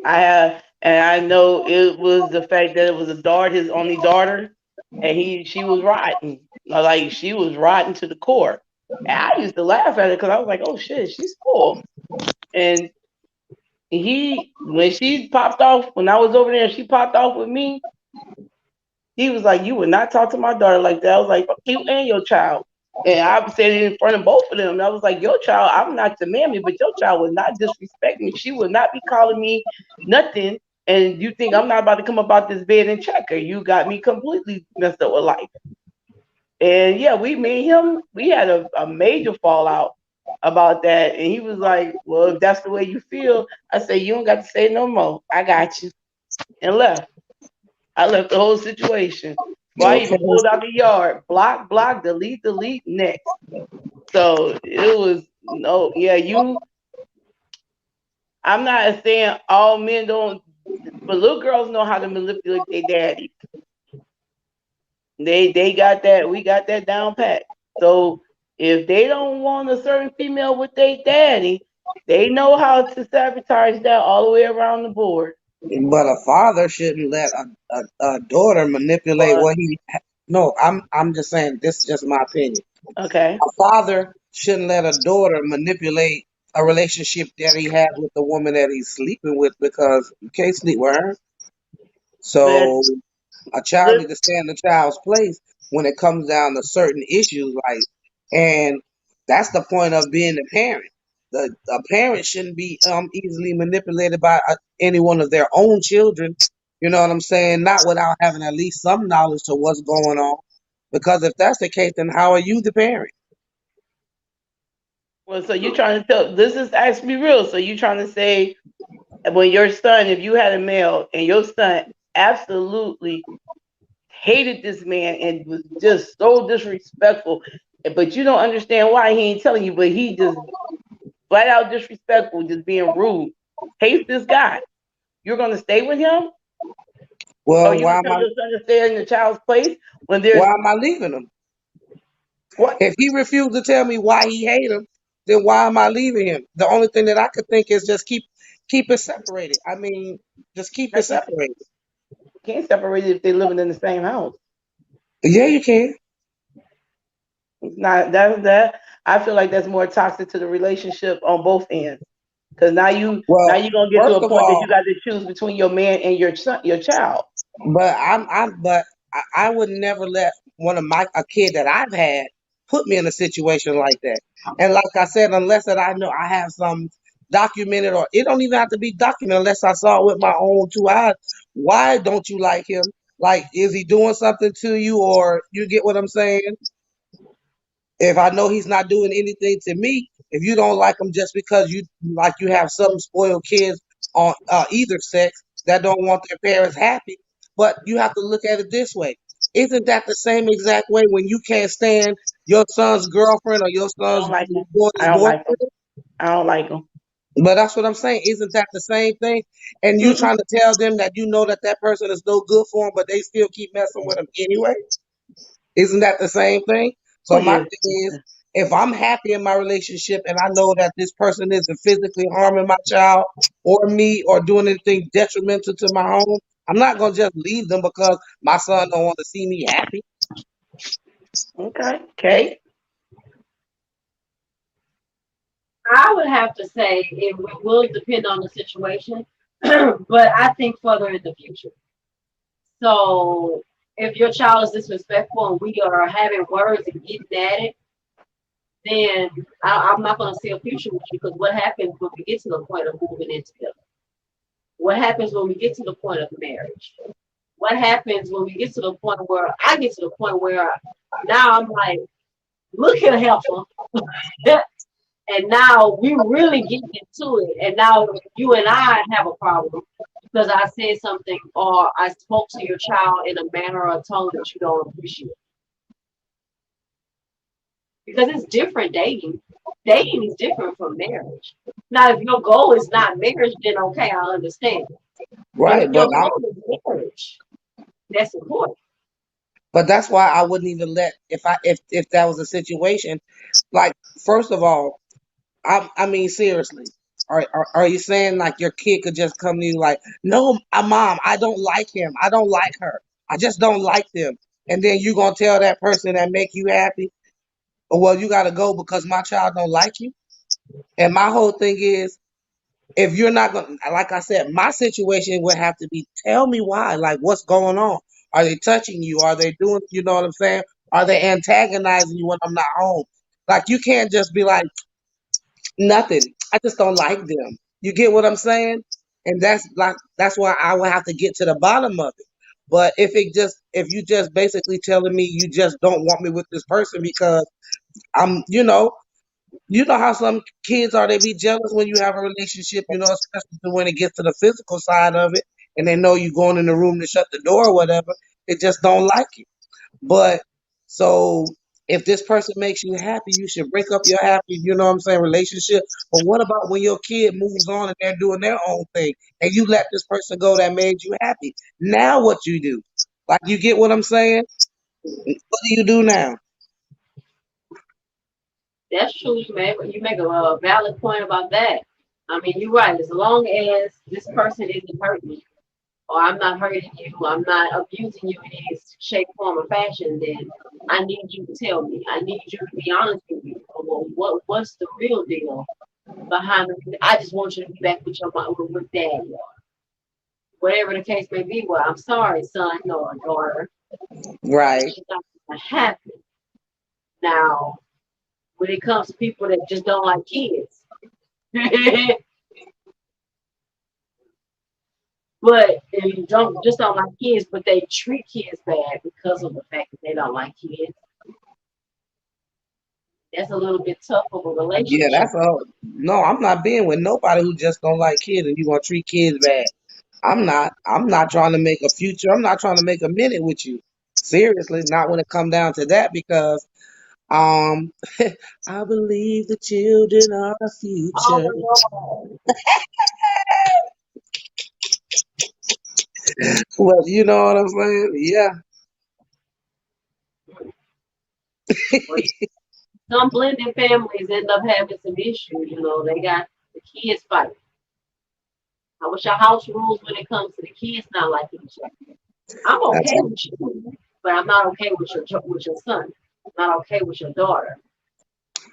I And I know it was the fact that it was a daughter, his only daughter, and she was rotten. Like she was rotten to the core. And I used to laugh at it because I was like, oh shit, she's spoiled. And when she popped off, when I was over there and she popped off with me, he was like, you would not talk to my daughter like that. I was like, fuck you and your child. And I said it in front of both of them. And I was like, your child, I'm not the mammy, but your child would not disrespect me. She would not be calling me nothing. And you think I'm not about to come up out this bed and check her. You got me completely messed up with life. And yeah, me and him, we had a major fallout about that. And he was like, well, if that's the way you feel, I said, you don't got to say no more. I got you. And left. I left the whole situation. Before I even pulled out the yard. Block, block, delete, delete, next. So it was no, yeah, I'm not saying all men don't, but little girls know how to manipulate their daddy. They got that, we got that down pat. So if they don't want a certain female with their daddy, they know how to sabotage that all the way around the board. But a father shouldn't let a daughter manipulate But what he. No, I'm just saying. This is just my opinion. okay. A father shouldn't let a daughter manipulate a relationship that he has with the woman that he's sleeping with because you can't sleep with her. But So a child needs to stand in the child's place when it comes down to certain issues, like, and that's the point of being a parent. A parent shouldn't be easily manipulated by any one of their own children. You know what I'm saying? Not without having at least some knowledge to what's going on. Because if that's the case, then how are you the parent? well, so you trying to tell this is actually real. So you trying to say when your son, if you had a male and your son absolutely hated this man and was just so disrespectful, but you don't understand why he ain't telling you, but he just flat out disrespectful, just being rude, hates this guy. You're gonna stay with him? Or Well, you gonna tell your son to stay in the child's place when there's why am I leaving him? what? If he refused to tell me why he hate him, then why am I leaving him? The only thing that I could think is just keep it separated. I mean, just keep it separated. Can't separate it if they're living in the same house. Yeah, you can. It's not that. I feel like that's more toxic to the relationship on both ends. Because now Well, you're gonna get to first a of point that you all, got to choose between your man and your son, your child. but I would never let one of a kid that I've had put me in a situation like that. And like I said, unless that I know I have some documented, or it don't even have to be documented unless I saw it with my own two eyes. Why don't you like him? Like, is he doing something to you, or you get what I'm saying? If I know he's not doing anything to me, if you don't like him just because you have some spoiled kids on either sex that don't want their parents happy, but you have to look at it this way. Isn't that the same exact way when you can't stand your son's girlfriend or your I son's don't like them. I daughter's don't like them. boyfriend? I don't like them. But that's what I'm saying. Isn't that the same thing? And you Mm-mm. trying to tell them that you know that person is no good for them, but they still keep messing with them anyway? Isn't that the same thing? Oh So my yeah. thing is, if I'm happy in my relationship and I know that this person isn't physically harming my child or me or doing anything detrimental to my home, I'm not gonna just leave them because my son don't want to see me happy. Okay. Okay. I would have to say it will depend on the situation, but I think further in the future. So if your child is disrespectful and we are having words and getting at it, then I'm not going to see a future with you because what happens when we get to the point of moving in together? What happens when we get to the point of marriage? What happens when we get to the point where I get to the point where now I'm like, look at heifer. And now we really get into it. And now you and I have a problem because I said something or I spoke to your child in a manner or tone that you don't appreciate. Because it's different dating. Dating is different from marriage. Now, if your goal is not marriage, then okay, I understand. But Right, if your goal is marriage, that's important. but that's why I wouldn't even let if that was a situation. Like, first of all, I mean seriously. Are you saying like your kid could just come to you like, no, mom, I don't like him. I don't like her. I just don't like them. And then you gonna tell that person that make you happy, oh, well, you gotta go because my child don't like you. And my whole thing is, if you're not gonna, like I said, my situation would have to be, tell me why, like what's going on. Are they touching you? Are they doing, you know what I'm saying? Are they antagonizing you when I'm not home? Like you can't just be like, nothing. I just don't like them. You get what I'm saying? And that's why I would have to get to the bottom of it. But if you just basically telling me you just don't want me with this person because I'm, you know how some kids are, they be jealous when you have a relationship, especially when it gets to the physical side of it and they know you going in the room to shut the door or whatever. They just don't like you. But so if this person makes you happy, you should break up your happy, relationship. But what about when your kid moves on and they're doing their own thing and you let this person go that made you happy? Now what you do? Like you get what I'm saying? What do you do now? That's true. You make a valid point about that. I mean, you're right. As long as this person isn't hurting you, or I'm not hurting you, I'm not abusing you in any shape, form, or fashion, then I need you to tell me. I need you to be honest with me. Well, what's the real deal behind it? I just want you to be back with your mom, with daddy, or whatever the case may be. Well, I'm sorry, son or daughter. Right. It's not gonna happen. Now, when it comes to people that just don't like kids. But if you don't like kids, but they treat kids bad because of the fact that they don't like kids. That's a little bit tough of a Yeah, relationship. that's all. No, I'm not being with nobody who just don't like kids and you gonna treat kids bad. I'm not trying to make a future. I'm not trying to make a minute with you. Seriously, not when it come down to that because um I believe the children are the future. Oh, Well, you know what I'm saying? Yeah. well, some blended families end up having some issues. They got the kids fight. I wish our house rules when it comes to the kids not liking each other. I'm That's okay with you, but I'm not okay with your son. I'm not okay with your daughter.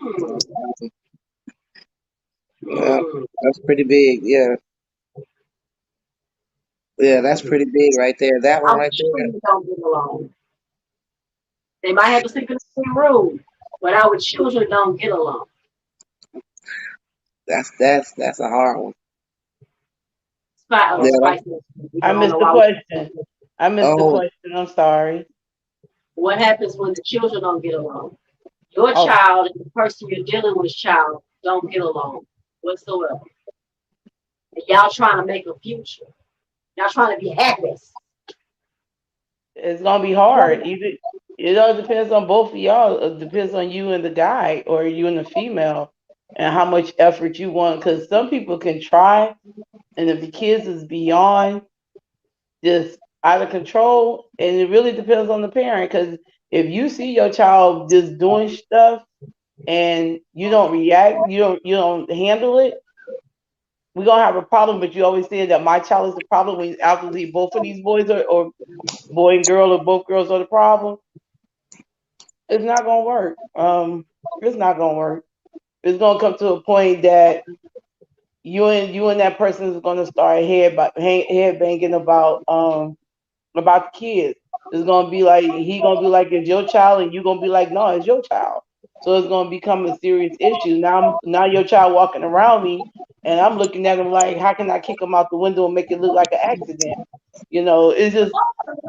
Hmm. yeah, Hmm. that's pretty big. Yeah. Yeah, that's pretty big right there. That one Our right there. children don't get along. They might have to sleep in the same room, but our children don't get along. That's a hard one. Yeah, Spice. I I don't missed know the why. question. I missed the oh, question. I'm sorry. What happens when the children don't get along? Your Oh, child and the person you're dealing with, child, don't get along whatsoever. And y'all trying to make a future. Y'all trying to be happy. it's gonna be hard. Either it all depends on both of y'all. It depends on you and the guy, or you and the female, and how much effort you want. Because some people can try, and if the kids is beyond just out of control, and it really depends on the parent. Because if you see your child just doing stuff and you don't react, you don't handle it, we're gonna have a problem. But you always say that my child is the problem when obviously both of these boys or boy and girl or both girls are the problem. It's not gonna work. It's not gonna work. It's gonna come to a point that you and that person is gonna start head banging about the kids. It's gonna be like he gonna be like it's your child, and you gonna be like no, it's your child. So it's gonna become a serious issue. Now your child walking around me, and I'm looking at him like, how can I kick him out the window and make it look like an accident? It's just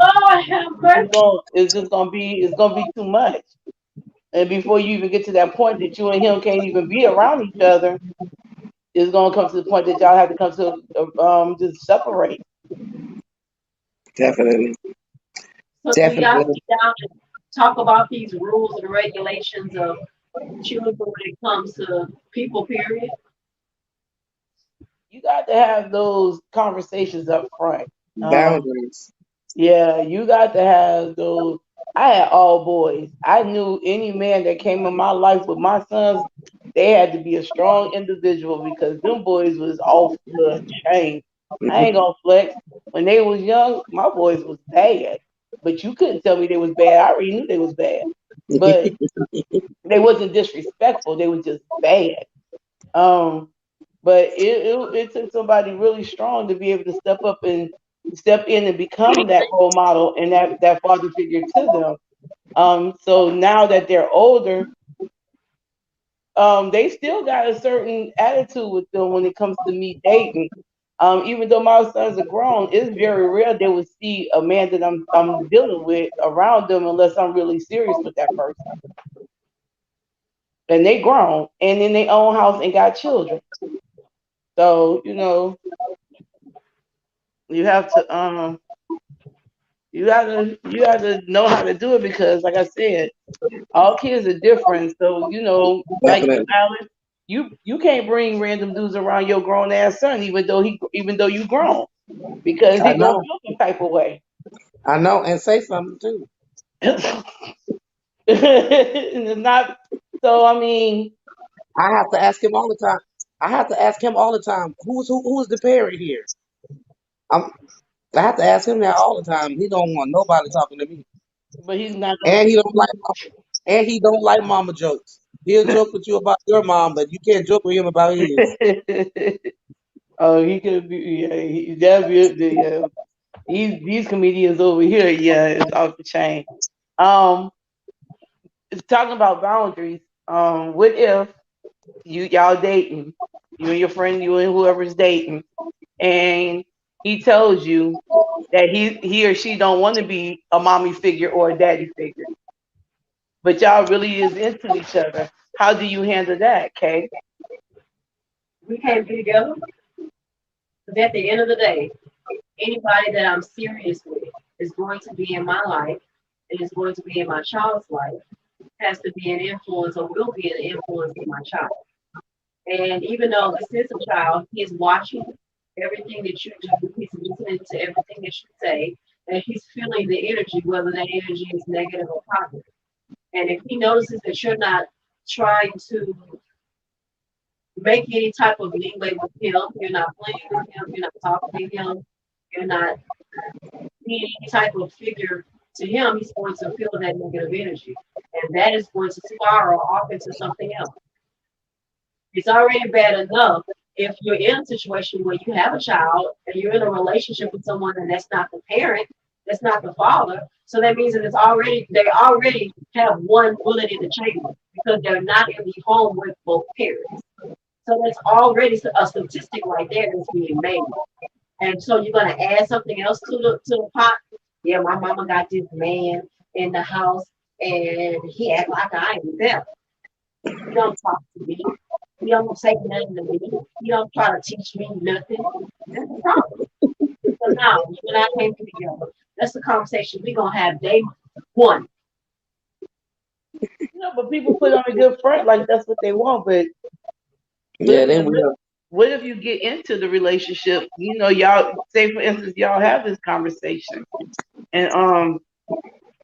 Lord have mercy. it's gonna be too much. And before you even get to that point that you and him can't even be around each other, it's gonna come to the point that y'all have to come to just separate. definitely. So do y'all Definitely. sit down and talk about these rules and regulations of children when it comes to people, period? You got to have those conversations up front. Um, Boundaries. yeah, you got to have those. I had all boys. I knew any man that came in my life with my sons. they had to be a strong individual because them boys was off the chain. I ain't gonna flex. When they was young, my boys was bad. But you couldn't tell me they was bad. I already knew they was bad. But they wasn't disrespectful. They was just bad. Um, but it took somebody really strong to be able to step in and become that role model and that father figure to them. So now that they're older, they still got a certain attitude with them when it comes to me dating. Even though my sons are grown, it's very rare they would see a man that I'm dealing with around them unless I'm really serious with that person. And they grown and in their own house and got children. So, you have to you gotta know how to do it because like I said, all kids are different. So, like you, Definitely. Alex, you can't bring random dudes around your grown ass son, even though you grown, because I he gonna know. feel some type of way. I know. And say something too. And it's not so. I mean, I have to ask him all the time. I have to ask him all the time. Who's the parent here? I'm, I have to ask him that all the time. He don't want nobody talking to me, but he's not and he don't like mama jokes. He'll joke with you about your mom, but you can't joke with him about his. gonna. Oh, he could be. Yeah, that'd be. Yeah, these comedians over here. Yeah, it's off the chain. Um, it's talking about boundaries. What if y'all dating, you and your friend, you and whoever's dating, and he tells you that he or she don't want to be a mommy figure or a daddy figure, but y'all really is into each other. How do you handle that, Kay? We can't be together. Because at the end of the day, anybody that I'm serious with is going to be in my life and is going to be in my child's life, has to be an influence or will be an influence in my child. And even though this is a child, he is watching everything that you do, he's listening to everything that you say, and he's feeling the energy, whether that energy is negative or positive. And if he notices that you're not trying to make any type of leeway with him, you're not playing with him, you're not talking to him, you're not being any type of figure to him, he's going to feel that negative energy. And that is going to spiral off into something else. It's already bad enough if you're in a situation where you have a child and you're in a relationship with someone and that's not the parent, that's not the father. So that means that they already have one bullet in the chamber because they're not in the home with both parents. So that's already a statistic right there that's being made. And so you're gonna add something else to the pot. Yeah, my mama got this man in the house and he act like I ain't there. He don't talk to me. He don't say nothing to me. He don't try to teach me nothing. That's the problem. So now, you and I came together. That's the conversation we're gonna have day one. But people put on a good front like that's what they want. But Yeah, they will. what if you get into the relationship? Y'all say for instance, y'all have this conversation, and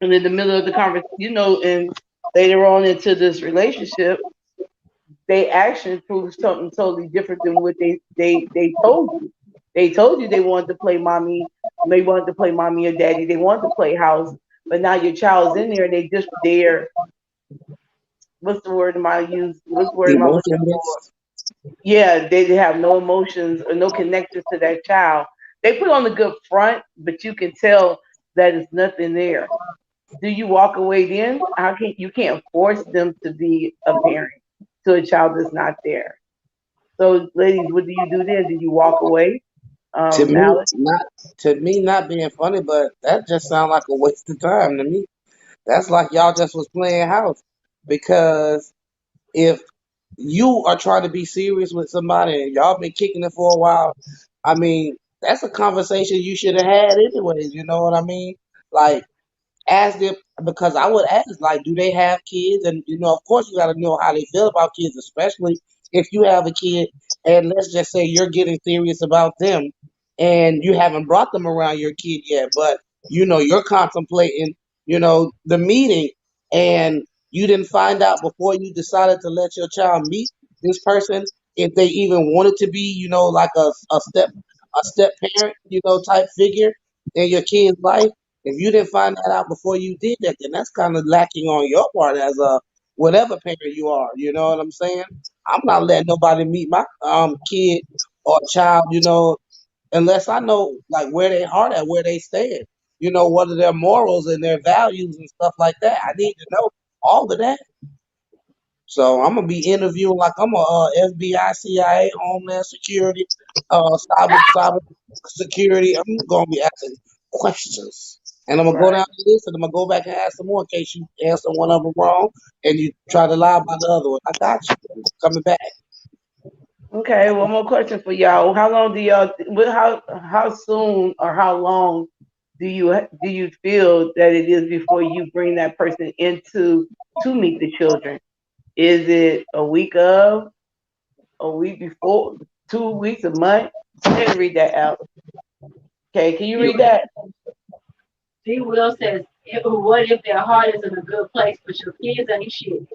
in the middle of the conversation, and later on into this relationship, they action proves something totally different than what they told you. They told you they wanted to play mommy, they wanted to play mommy or daddy, they wanted to play house, but now your child's in there, they're what's the word am I use? What's the word am I looking for? Emotionless. Yeah, they have no emotions or no connection to that child. They put on a good front, but you can tell that it's nothing there. Do you walk away then? You can't force them to be a parent to a child that's not there. So, ladies, what do you do then? Do you walk away? To me, Alex? not being funny, but that just sounds like a waste of time to me. That's like y'all just was playing house. Because if you are trying to be serious with somebody and y'all been kicking it for a while, I mean, that's a conversation you should have had anyways, you know what I mean? Like, ask them, because I would ask, like, do they have kids? And, of course, you got to know how they feel about kids, especially if you have a kid and let's just say you're getting serious about them and you haven't brought them around your kid yet, but, you're contemplating, the meeting and you didn't find out before you decided to let your child meet this person, if they even wanted to be, like a step parent, type figure in your kid's life. If you didn't find that out before you did that, then that's kind of lacking on your part as a whatever parent you are. You know what I'm saying? I'm not letting nobody meet my kid or child, unless I know like where they heart at, where they stand. What are their morals and their values and stuff like that. I need to know all of that. So I'm gonna be interviewing like I'm a FBI, CIA, Homeland Security, cyber security. I'm gonna be asking questions, and I'm gonna go Right. down the list, and I'm gonna go back and ask some more in case you answer one of them wrong, and you try to lie about the other one. I got you. I'm coming back. Okay, one more question for y'all. How long do y'all? How soon or how long do you feel that it is before you bring that person into to meet the children? Is it a week of, a week before, 2 weeks, a month? Go ahead and read that out. Okay, can you read that? T. Will says, what if their heart is in a good place, but your kids ain't shit?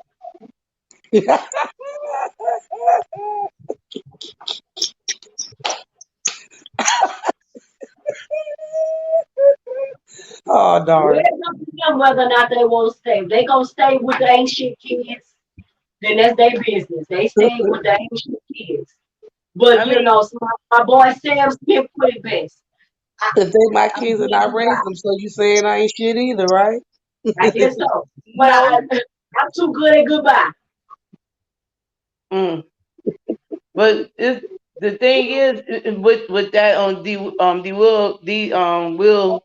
Oh Well, darn. it's up to them whether or not they want to stay. If they gonna stay with the ain't shit kids, then that's their business. They stay with the ain't shit kids. I But mean, so my boy Sam Smith put it best. If they my I'm kids and I getting raised by. them, so you saying I ain't shit either, right? I guess so. But no. I'm too good at goodbye. Mm. But the thing is with that on the will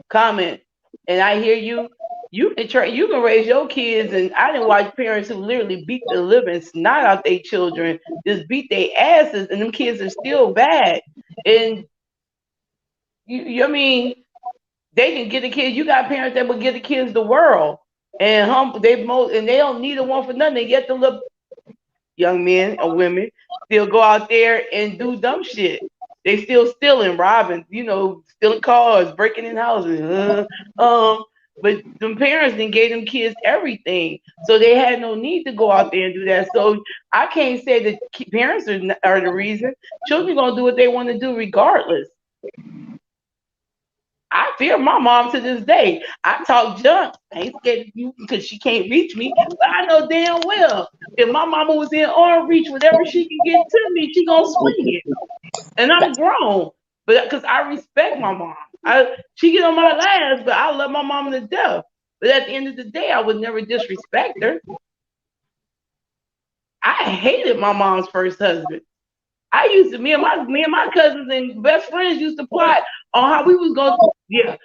comment, and I hear you. You can raise your kids, and I didn't watch parents who literally beat the living snot out their children, just beat their asses, and them kids are still bad. And I mean, they can get the kids. You got parents that would give the kids the world, and and they don't need a one for nothing. Yet the little young men or women still go out there and do dumb shit. They still stealing, robbing, stealing cars, breaking in houses. But them parents then gave them kids everything, so they had no need to go out there and do that. So I can't say that parents are the reason. Children gonna do what they want to do regardless. I fear my mom to this day. I talk junk. I ain't scared of you because she can't reach me. But I know damn well if my mama was in arm reach, whatever she can get to me, she gonna swing it. And I'm grown, but because I respect my mom. She get on my last, but I love my mom to death. But at the end of the day, I would never disrespect her. I hated my mom's first husband. Me and my cousins and best friends used to plot on how we was going. Yeah,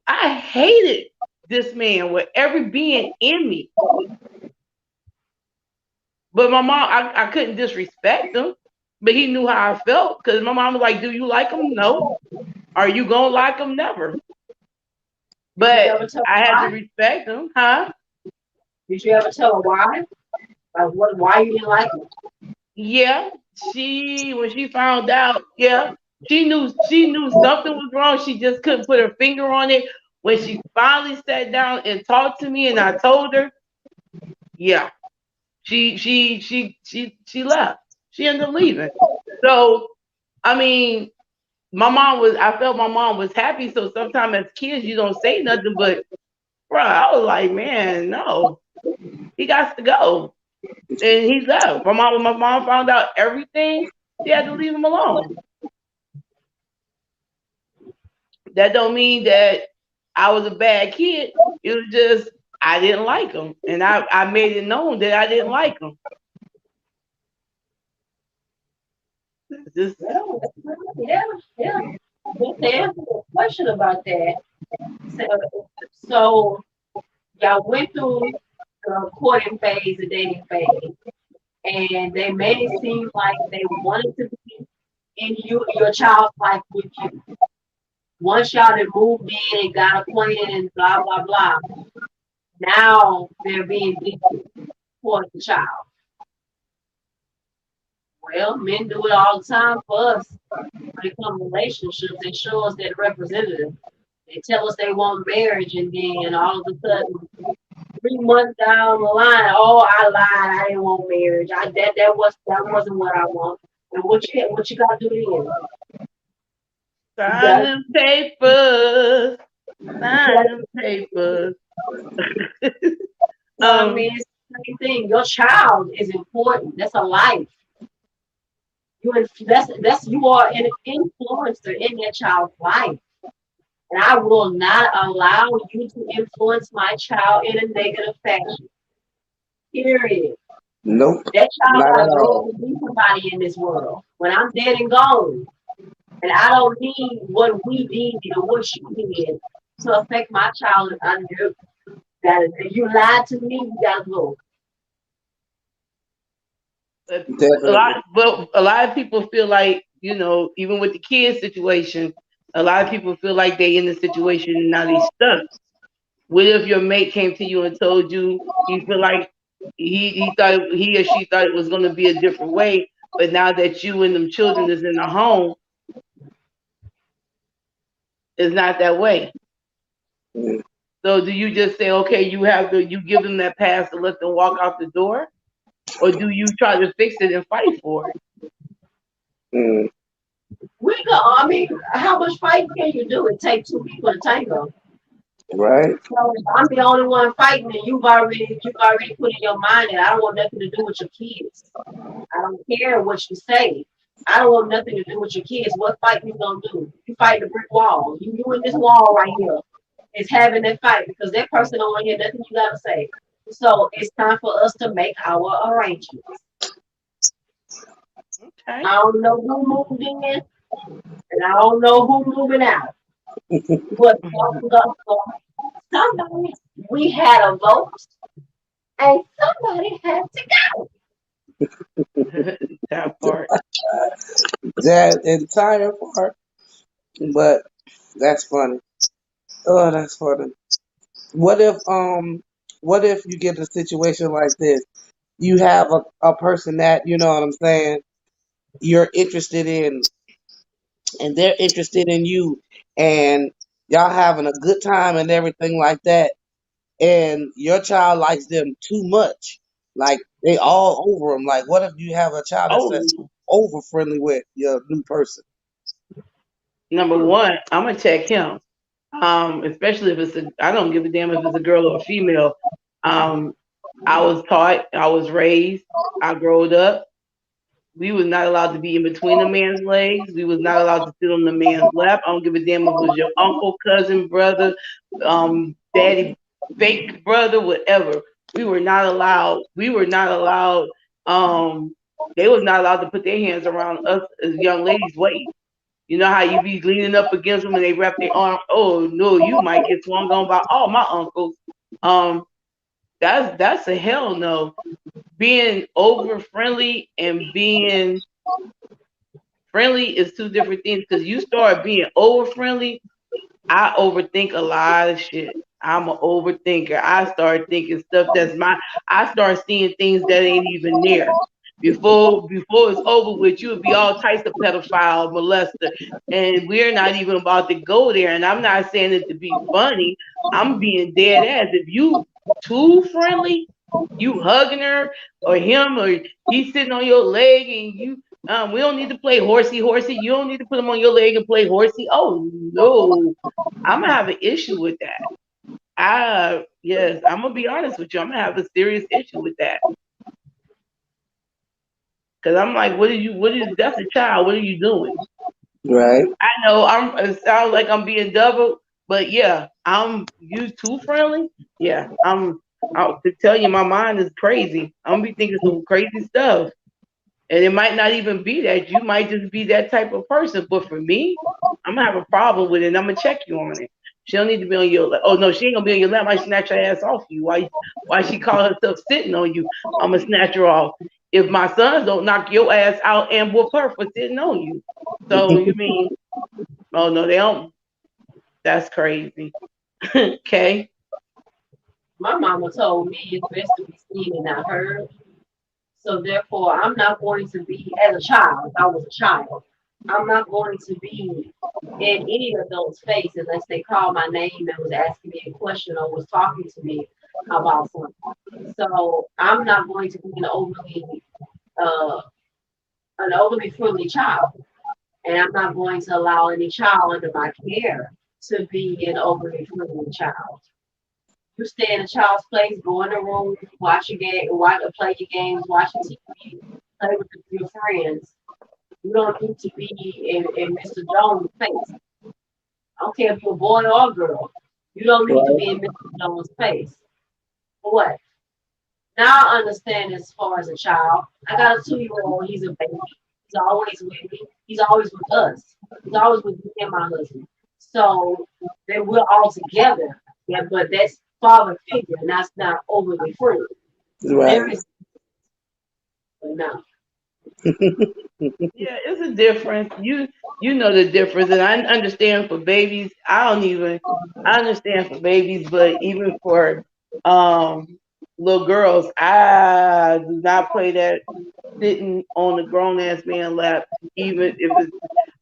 I hated this man with every being in me. But my mom, I couldn't disrespect him. But he knew how I felt because my mom was like, "Do you like him? No. Are you gonna like him? Never." Did you But ever tell her I had to why? respect him, huh? Did you ever tell her why? Like why you didn't like it? Yeah. When she found out, yeah, she knew something was wrong. She just couldn't put her finger on it. When she finally sat down and talked to me, and I told her, yeah, she left. She ended up leaving. So I mean, I felt my mom was happy. So sometimes as kids, you don't say nothing, but bro, I was like, man, no, he got to go, and he left. When my mom found out everything, she had to leave him alone. That don't mean that I was a bad kid. It was just I didn't like him, and I made it known that I didn't like him. Just Well, yeah, yeah. Just to answer the question about that. So y'all went through the courting phase, the dating phase, and they made it seem like they wanted to be in your child's life with you. Once y'all had moved in and got acquainted and blah blah blah, now they're being distant towards the child. Well, men do it all the time for us. When it comes to relationships, they show us their representative. They tell us they want marriage, and then all of a sudden 3 months down the line, oh, I lied. I didn't want marriage. That wasn't what I want. And what you gotta do then? You Sign gotta, them papers. you Sign gotta them papers. so I mean, it's the same thing. Your child is important. That's a life. You are an influencer in that child's life. And I will not allow you to influence my child in a negative fashion. Period. Nope, That child not at gotta grow up all. to be somebody in this world. When I'm dead and gone, and I don't need what we did or what she did to affect my child. I knew that if you lied to me, you gotta go. Definitely. But a lot of people feel like, even with the kids situation, a lot of people feel like they in the situation and now they stuck. What if your mate came to you and told you he feel like he thought he or she thought it was going to be a different way, but now that you and them children is in the home, it's not that way. Mm. So do you just say, okay, you give them that pass to let them walk out the door, or do you try to fix it and fight for it? Mm. I mean, how much fighting can you do? It takes two people to tango. Right. So if I'm the only one fighting, and you've already put in your mind that I don't want nothing to do with your kids. I don't care what you say. I don't want nothing to do with your kids. What fight you gonna do? You fight the brick wall. You in this wall right here. Is having that fight because that person don't want to hear nothing you gotta say. So it's time for us to make our arrangements. Okay. I don't know who moved in, and I don't know who moving out. But somebody, we had a vote, and somebody had to go. That part. That entire part. But that's funny. Oh, that's funny. What if what if you get a situation like this? You have a person that, you know what I'm saying, you're interested in and they're interested in you and y'all having a good time and everything like that and your child likes them too much. Like they all over them. Like what if you have a child that's Oh, just over friendly with your new person? number one, I'm gonna check him. Especially if I don't give a damn if it's a girl or a female. Um, I was taught, I was raised, I growed up. We was not allowed to be in between a man's legs. We was not allowed to sit on the man's lap. I don't give a damn if it was your uncle, cousin, brother, daddy, fake brother, whatever. We were not allowed. We were not allowed. Um, they was not allowed to put their hands around us as young ladies' waist. You know how you be leaning up against them and they wrap their arm. Oh no, you might get swung on by all my uncles. Um, that's a hell no. Being over friendly and being friendly is two different things because you start being over friendly. I overthink a lot of shit. I'm an overthinker. I start thinking stuff I start seeing things that ain't even there. Before it's over with, you would be all types of pedophile, molester. And we're not even about to go there. And I'm not saying it to be funny. I'm being dead ass. If you too friendly, you hugging her or him or he's sitting on your leg and we don't need to play horsey. You don't need to put him on your leg and play horsey. Oh no. I'm gonna have an issue with that. Yes, I'm gonna be honest with you. I'm gonna have a serious issue with that. Cause I'm like, that's a child. What are you doing? Right. I know it sounds like I'm being double, but yeah, I'm you too friendly. Yeah, I'll to tell you my mind is crazy. I'm gonna be thinking some crazy stuff. And it might not even be that. You might just be that type of person. But for me, I'm gonna have a problem with it and I'm gonna check you on it. She don't need to be on your lap. Oh no, she ain't gonna be on your lap. I snatch her ass off you. Why she call herself sitting on you? I'm gonna snatch her off. If my sons don't knock your ass out and whoop her for sitting on you. So you mean, oh no, they don't. That's crazy. Okay. My mama told me it's best to be seen and not heard. So therefore, I'm not going to be as a child. I was a child. I'm not going to be in any adult's face unless they call my name and was asking me a question or was talking to me. about something. So I'm not going to be uh, an overly friendly child, and I'm not going to allow any child under my care to be an overly friendly child. You stay in a child's place, go in the room, watch your game, play your games, watch your TV, play with your friends. You don't need to be in Mr. Jones' face. I don't care if you're a boy or a girl. You don't need to be in Mr. Jones' face. For what? Now I understand as far as a child. I got a 2-year-old, he's a baby. He's always with me. He's always with us. He's always with me and my husband. So then we're all together. Yeah, but that's father figure, and that's not overly free. Right. There is no. Yeah, it's a difference. You know the difference, and I understand for babies. I understand for babies, but even for little girls, I do not play that sitting on the grown ass man lap. Even if it's,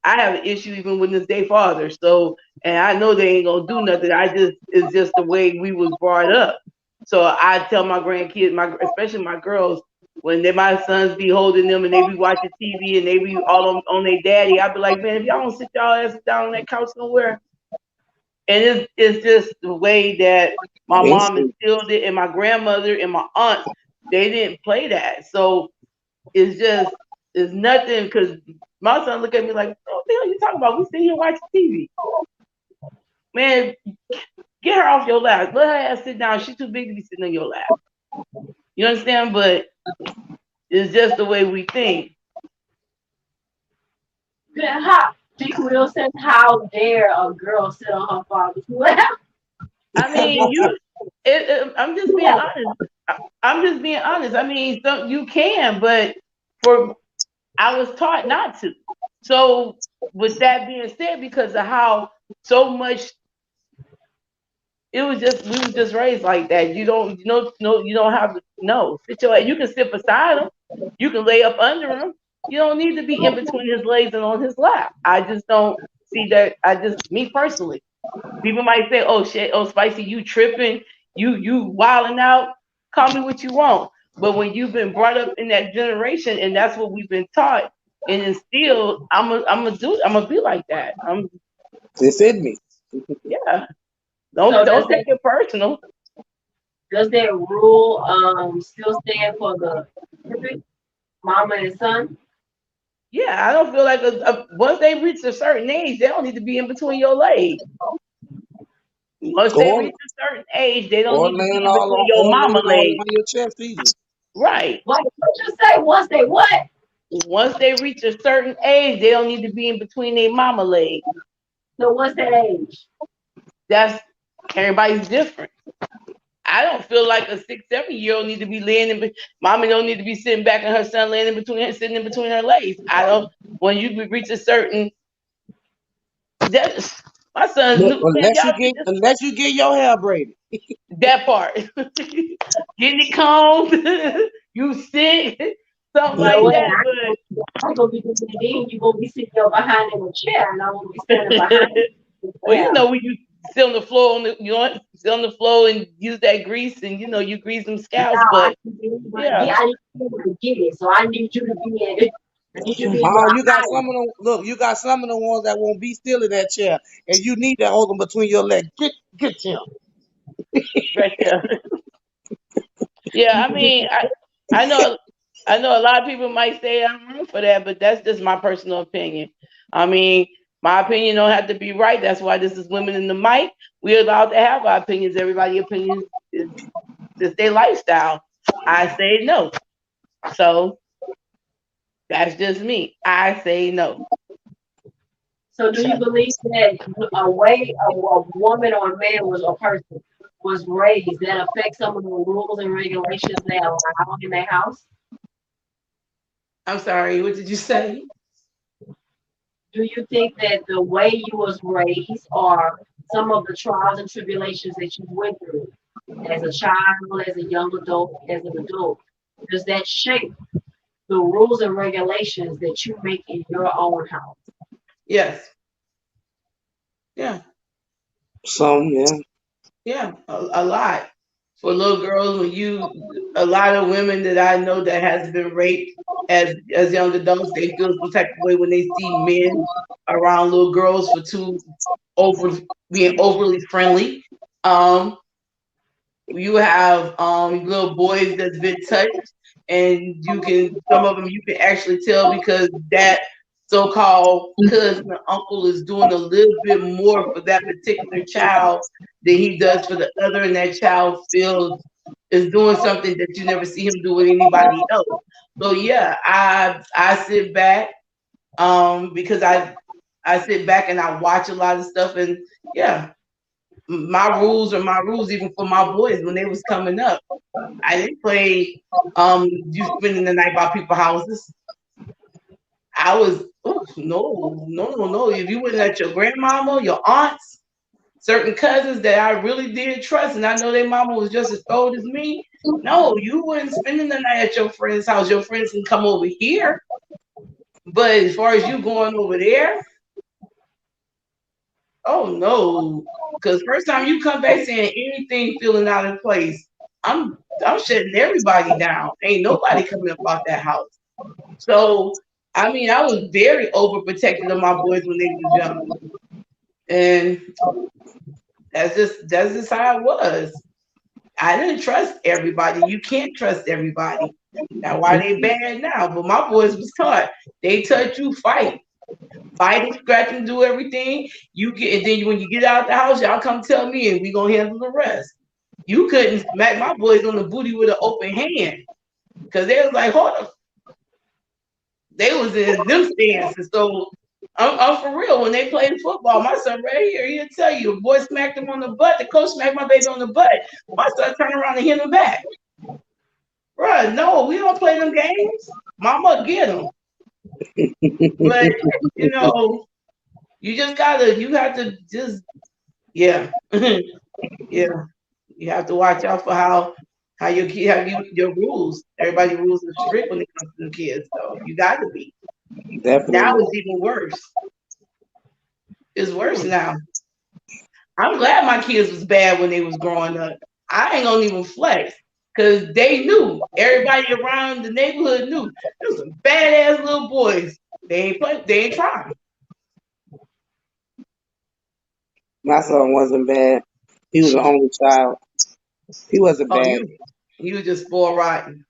I have an issue even with this day father. So, and I know they ain't gonna do nothing. It's just the way we was brought up. So I tell my grandkids, especially my girls, when my sons be holding them and they be watching TV and they be all on their daddy, I be like, man, if y'all don't sit y'all asses down on that couch somewhere. And it's just the way that my mom instilled it, and my grandmother and my aunts, they didn't play that. So it's nothing, because my son look at me like, what the hell you talking about? We sit here watching TV. Man, get her off your lap. Let her ass sit down. She's too big to be sitting on your lap. You understand? But it's just the way we think. Big Will says, how dare a girl sit on her father's lap? I mean, I'm just being honest. I'm just being honest. I mean, you can, but I was taught not to. So with that being said, because of how so much we was just raised like that. You don't you don't have to you can sit beside him, you can lay up under him. You don't need to be in between his legs and on his lap. I just don't see that. Me personally, people might say, "Oh shit, oh Spicy, you tripping, you wilding out." Call me what you want, but when you've been brought up in that generation and that's what we've been taught and instilled, I'm gonna be like that. It's in me. Yeah. Don't take it personal. Does that rule still stand for the mama and son? Yeah, I don't feel like once they reach a certain age, they don't need to be in between your legs. Once they reach a certain age, they don't need to be in between your mama legs. On your chest either. Right. What you say? Once they what? Once they reach a certain age, they don't need to be in between their mama legs. So what's that age? That's everybody's different. I don't feel like a 6, 7-year-old need to be laying in. Mommy don't need to be sitting back and her son sitting in between her legs. I don't. When you reach a certain, my son. Look, unless you get your hair braided. That part, getting it combed, you sick, something like that. I'm gonna be doing it then. You gonna be sitting there behind in a chair, and I won't be standing behind. Well, you know, when you sit on the floor, sit on the floor and use that grease, and you grease them scalps. But I need to get it, so I need you to be in it. You got some of them. Look, you got some of the ones that won't be still in that chair, and you need to hold them between your legs. Get him. Right there. Yeah, I mean, I know a lot of people might say I'm wrong for that, but that's just my personal opinion. I mean, my opinion don't have to be right. That's why this is Women in the Mic. We're allowed to have our opinions. Everybody's opinion is their lifestyle. I say no. So that's just me. I say no. So do you believe that a way a woman or a man was a person was raised that affects some of the rules and regulations they allow in their house? I'm sorry, what did you say? Do you think that the way you was raised or some of the trials and tribulations that you went through as a child, as a young adult, as an adult, does that shape the rules and regulations that you make in your own house? Yes. Yeah. Some, yeah. Yeah, a lot. for little girls. A lot of women that I know that has been raped as young adults, they feel some type of way when they see men around little girls for too over being overly friendly. Um, you have little boys that's been touched, and some of them you can actually tell because that so-called cousin or uncle is doing a little bit more for that particular child than he does for the other, and that child feels is doing something that you never see him do with anybody else. So yeah, I sit back because I sit back and I watch a lot of stuff, and yeah, my rules are my rules even for my boys when they was coming up. I didn't play you spending the night by people's houses. I was no. If you went at your grandmama, your aunts, certain cousins that I really did trust, and I know their mama was just as old as me. No, you wouldn't spending the night at your friend's house. Your friends can come over here. But as far as you going over there, oh no. Because first time you come back saying anything feeling out of place, I'm shutting everybody down. Ain't nobody coming up out that house. So I mean, I was very overprotective of my boys when they was young. And that's just how it was. I didn't trust everybody. You can't trust everybody. Now why they bad now? But my boys was taught they touch you, fight. Fight and scratch and do everything. You get and then when you get out the house, y'all come tell me and we gonna handle the rest. You couldn't smack my boys on the booty with an open hand. Cause they was like, hold up. They was in them stances. So I'm for real. When they played football, my son right here, he'll tell you, a boy smacked him on the butt. The coach smacked my baby on the butt. My son turned around and hit him back. Bruh, no, we don't play them games. Mama get them. But you know, you have to just, yeah, yeah. You have to watch out for how your kid your rules. Everybody rules are strict when it comes to the kids, so you got to be. Now Definitely. it's even worse. It's worse now. I'm glad my kids was bad when they was growing up. I ain't gonna even flex because they knew. Everybody around the neighborhood knew. There was some badass little boys. They ain't play. They ain't trying. My son wasn't bad. He was the only child. He wasn't Oh, bad. you was just spoiled rotten.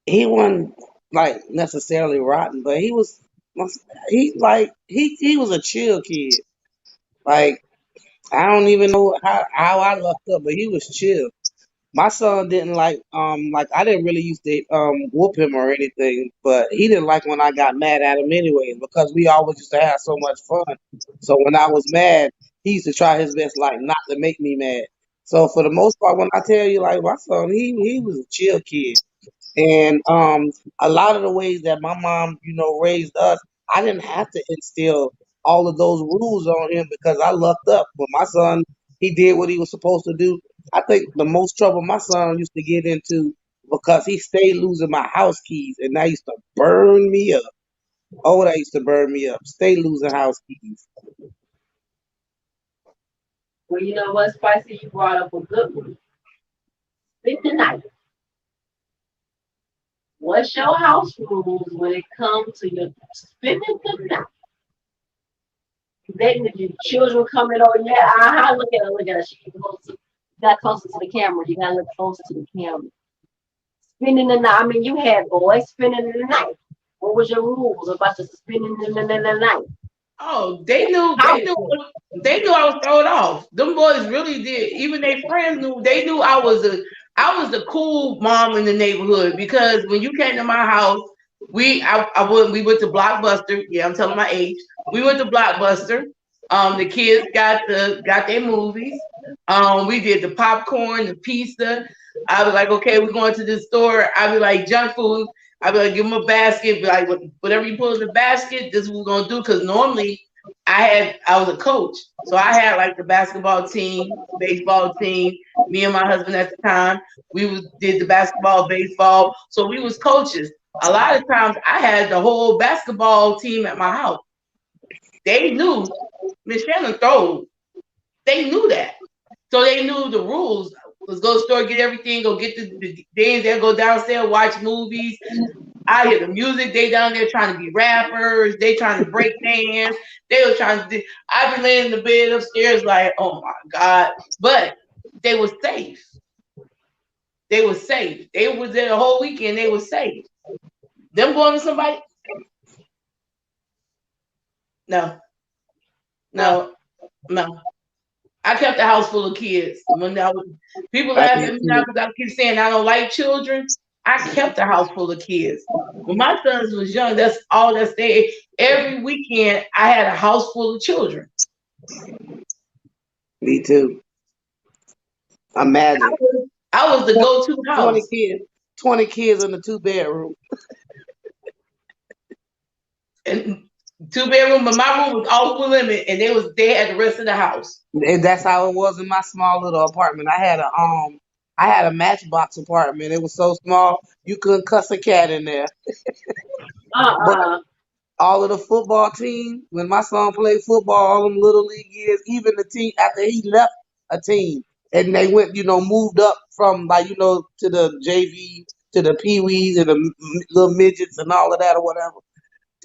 He wasn't like necessarily rotten, but he was a chill kid. Like I don't even know how I lucked up, but he was chill. My son didn't like I didn't really used to whoop him or anything, but he didn't like when I got mad at him anyways because we always used to have so much fun. So when I was mad, he used to try his best like not to make me mad. So for the most part, when I tell you like my son, he was a chill kid. And a lot of the ways that my mom, raised us, I didn't have to instill all of those rules on him because I lucked up. When my son, he did what he was supposed to do. I think the most trouble my son used to get into because he stayed losing my house keys, and that used to burn me up. Oh, that used to burn me up. Stay losing house keys. Well, you know what, Spicy? You brought up a good one. Spend the night. What's your house rules when it comes to your spending the night? Letting the children come in, oh yeah, look at her, look at her. She got closer to the camera. You gotta look closer to the camera. Spending the night. I mean, you had boys spending the night. What was your rules about the spending the night? Oh, they knew I was thrown off. Them boys really did. Even their friends knew. They knew I was the cool mom in the neighborhood because when you came to my house, we went to Blockbuster. Yeah, I'm telling my age. We went to Blockbuster. The kids got their movies. We did the popcorn, the pizza. I was like, okay, we're going to this store. I'd be like, junk food. I'd be like, give them a basket. Be like, whatever you put in the basket, this is what we're gonna do. Because normally, I was a coach, so I had like the basketball team, baseball team. Me and my husband at the time, did the basketball, baseball. So we was coaches. A lot of times, I had the whole basketball team at my house. They knew Miss Shannon throwed. They knew that. So they knew the rules. Let's go to the store, get everything, go get the things, they'll go downstairs, watch movies. I hear the music, they down there trying to be rappers, they trying to break dance, they were trying to do, I be laying in the bed upstairs like, oh my God. But they were safe. They were safe. They was there the whole weekend, they were safe. Them going to somebody? No. I kept the house full of kids. When people laugh at me now because I keep saying I don't like children. I kept the house full of kids. When my sons was young, that's all that stayed. Every weekend, I had a house full of children. Me too. Imagine. I was the go-to house. 20 kids in the 2-bedroom. And 2-bedroom, but my room was off limit, and they had the rest of the house. And that's how it was in my small little apartment. I had a matchbox apartment. It was so small you couldn't cuss a cat in there. But all of the football team, when my son played football, all them little league years, even the team after he left a team and they went, moved up from to the JV to the peewees and the little midgets and all of that or whatever.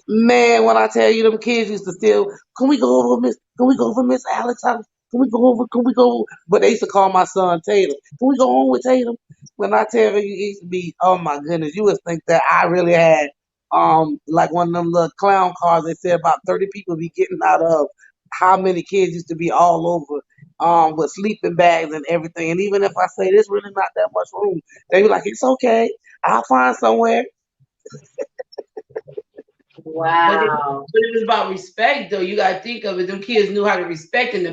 Man, when I tell you, them kids used to still, can we go over Miss Alex house? Can we go? But they used to call my son Tatum. Can we go home with Tatum? When I tell you, it used to be, oh my goodness, you would think that I really had, like one of them little clown cars they said about 30 people be getting out of. How many kids used to be all over, with sleeping bags and everything. And even if I say there's really not that much room, they be like, it's okay, I'll find somewhere. Wow. But it was about respect, though. You got to think of it. Them kids knew how to respect, and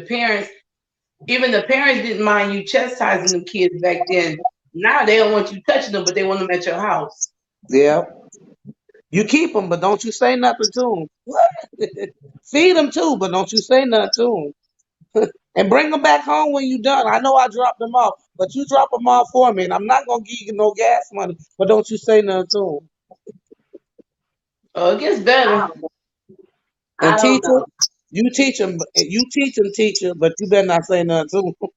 even the parents didn't mind you chastising them kids back then. Now they don't want you touching them, but they want them at your house. Yeah. You keep them, but don't you say nothing to them. Feed them too, but don't you say nothing to them. And bring them back home when you're done. I know I dropped them off, but you drop them off for me, and I'm not going to give you no gas money, but don't you say nothing to them. Oh, it gets better. And teacher, you teach them, teacher, but you better not say nothing to them.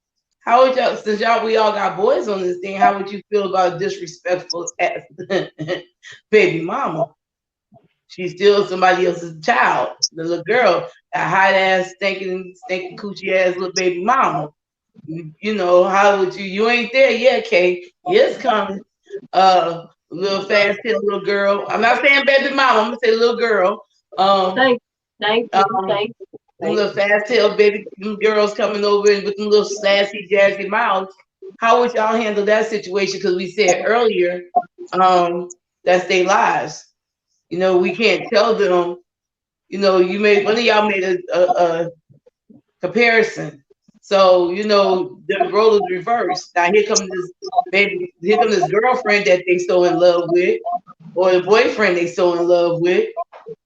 How would y'all, since we all got boys on this thing, how would you feel about disrespectful ass baby mama? She's still somebody else's child, the little girl, that hot ass, stinking coochie ass little baby mama. How would you ain't there yet, Kay. It's coming. Little fast tail little girl. I'm not saying baby mama, I'm gonna say little girl. Thank you. Little fast tail baby girls coming over and with them little sassy, jazzy mouths. How would y'all handle that situation? Because we said earlier, that's their lives. We can't tell them. One of y'all made a comparison. So, the role is reversed. Now here comes this girlfriend that they so in love with, or the boyfriend they so in love with,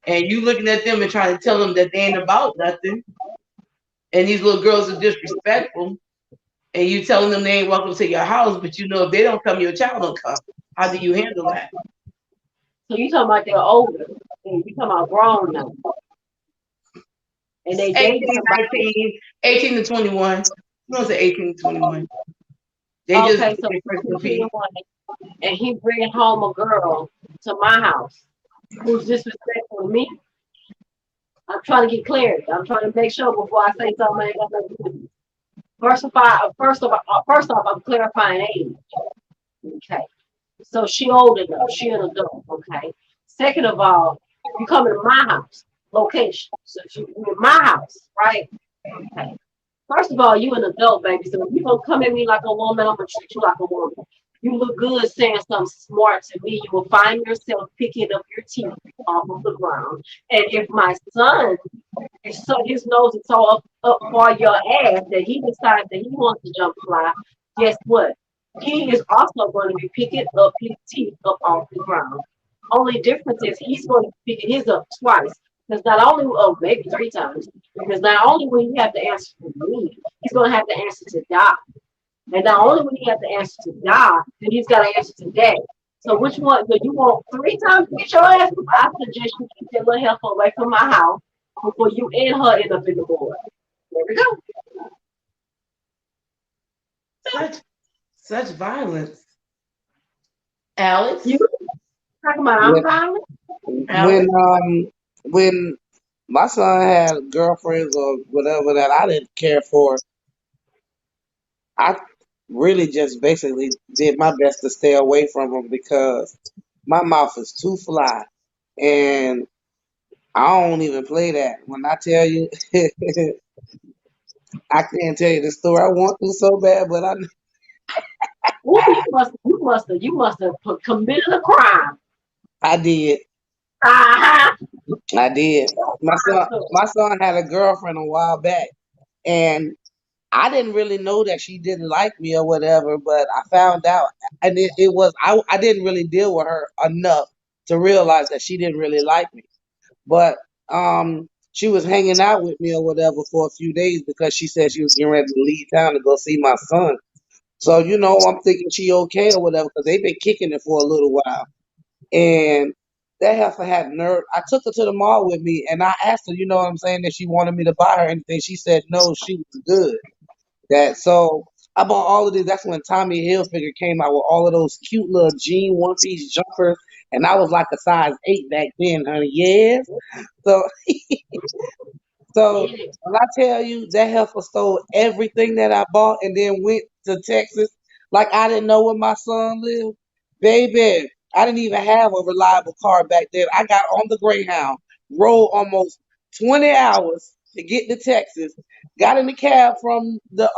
and you looking at them and trying to tell them that they ain't about nothing. And these little girls are disrespectful, and you telling them they ain't welcome to your house, but if they don't come, your child don't come. How do you handle that? So you talking about they're older, and you talking about grown now. And they 18 to 21. You don't say 18 to 21. So 21, and he bringing home a girl to my house who's disrespectful to me. I'm trying to get clarity. I'm trying to make sure before I say something I ain't got nothing to do. First off, I'm clarifying age. Okay. So she old enough. She an adult. Okay. Second of all, you come to my house. Location. So you in my house, right? Okay. First of all, you an adult, baby. So if you gonna come at me like a woman, I'm gonna treat you like a woman. You look good saying something smart to me. You will find yourself picking up your teeth off of the ground. And if my son, his nose is so up for your ass that he decides that he wants to jump fly, guess what? He is also going to be picking up his teeth up off the ground. Only difference is he's going to be picking his up twice. Because not only, maybe 3 times, because not only will he have to answer to me, he's going to have to answer to God. And not only will he have to answer to God, then he's got to answer to Daddy. So which one? So you want 3 times to get your ass? I suggest you keep your little heifer away from my house before you and her end up in the board. There we go. Such violence. Alex? You talking about I'm When violent? when Alex? when my son had girlfriends or whatever that I didn't care for, I really just basically did my best to stay away from them because my mouth is too fly, and I don't even play that. When I tell you, I can't tell you the story I want to so bad, but Ooh, you must have committed a crime. I did. Uh-huh. I did. My son, So, my son had a girlfriend a while back, and I didn't really know that she didn't like me or whatever. But I found out, and it was I didn't really deal with her enough to realize that she didn't really like me. But she was hanging out with me or whatever for a few days because she said she was getting ready to leave town to go see my son. So I'm thinking she okay or whatever because they've been kicking it for a little while. And that heifer had nerve. I took her to the mall with me and I asked her, you know what I'm saying, if she wanted me to buy her anything. She said no, she was good. That so I bought all of these. That's when Tommy Hilfiger came out with all of those cute little jean one piece jumpers. And I was like a size 8 back then, honey. Yes. So so get it. when I tell you that heifer stole everything that I bought and then went to Texas, like I didn't know where my son lived, baby. I didn't even have a reliable car back then. I got on the Greyhound, rode almost 20 hours to get to Texas, got in the cab from the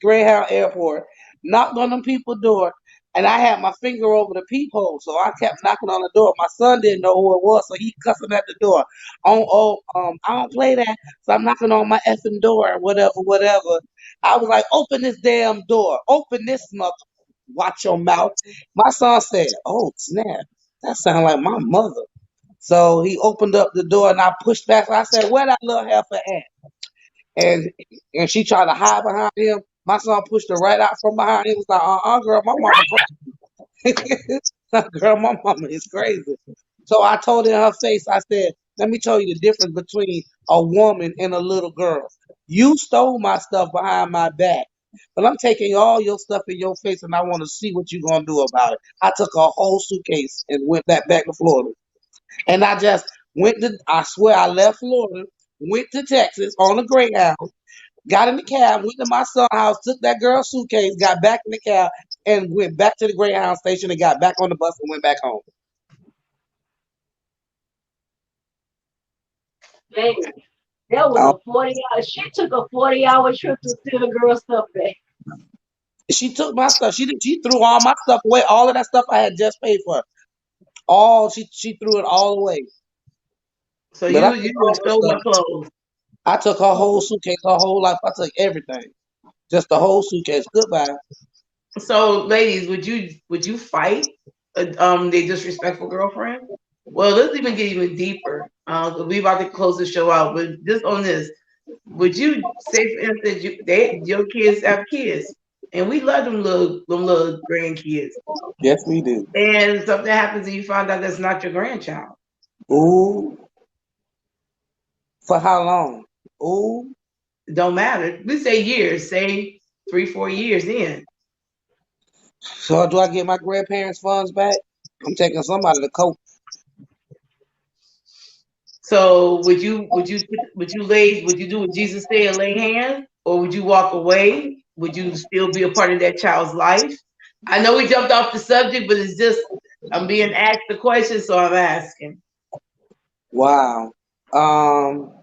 Greyhound airport, knocked on them people's door, and I had my finger over the peephole, so I kept knocking on the door. My son didn't know who it was, so he cussing at the door. I don't play that. So I'm knocking on my effing door, whatever, whatever. I was like, open this damn door. Open this mother. Watch your mouth. My son said, oh, snap. That sounds like my mother. So he opened up the door and I pushed back. I said, where that little heifer at? And and she tried to hide behind him. My son pushed her right out from behind him. He was like, girl, my mama girl, my mama is crazy. So I told her in her face, I said, let me tell you the difference between a woman and a little girl. You stole my stuff behind my back, but I'm taking all your stuff in your face and I want to see what you're going to do about it. I took a whole suitcase and went back to Florida. And I just I swear I left Florida, went to Texas on a Greyhound, got in the cab, went to my son's house, took that girl's suitcase, got back in the cab, and went back to the Greyhound station and got back on the bus and went back home. Baby, that was Um, a 40 hour. She took a 40-hour trip to steal the girl's stuff back. she took my stuff. She threw all my stuff away. All of that stuff I had just paid for. All she threw it all away. So But I you took all her stole stuff. her clothes. I took her whole suitcase, her whole life. I took everything. Just the whole suitcase. Goodbye. So, ladies, would you fight their disrespectful girlfriend? Well, let's even get even deeper. We about to close the show out, but just on this, would you say, for instance, your kids have kids, and we love them little grandkids, Yes, we do. and something happens and you find out that's not your grandchild? Ooh, for how long? Ooh. It don't matter. We say years, say 3-4 years in. So do I get my grandparents' funds back? I'm taking somebody to court. So would you do what Jesus said and lay hands, or would you walk away? Would you still be a part of that child's life? I know we jumped off the subject, but it's just I'm being asked the question, so I'm asking. Wow. Um,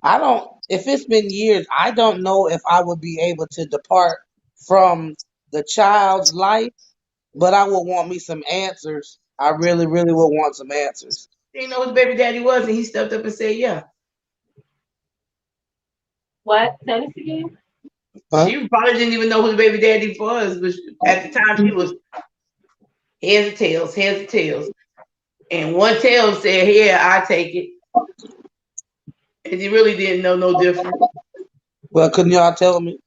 I don't. If it's been years, I don't know if I would be able to depart from the child's life, but I would want me some answers. I really, really would want some answers. He didn't know who his baby daddy was, and he stepped up and said, "Yeah." What? Say this again? Huh? She probably didn't even know who the baby daddy was, but at the time she was heads or tails. And one tail said, "Yeah, I take it," and he really didn't know no different. Well, couldn't y'all tell me?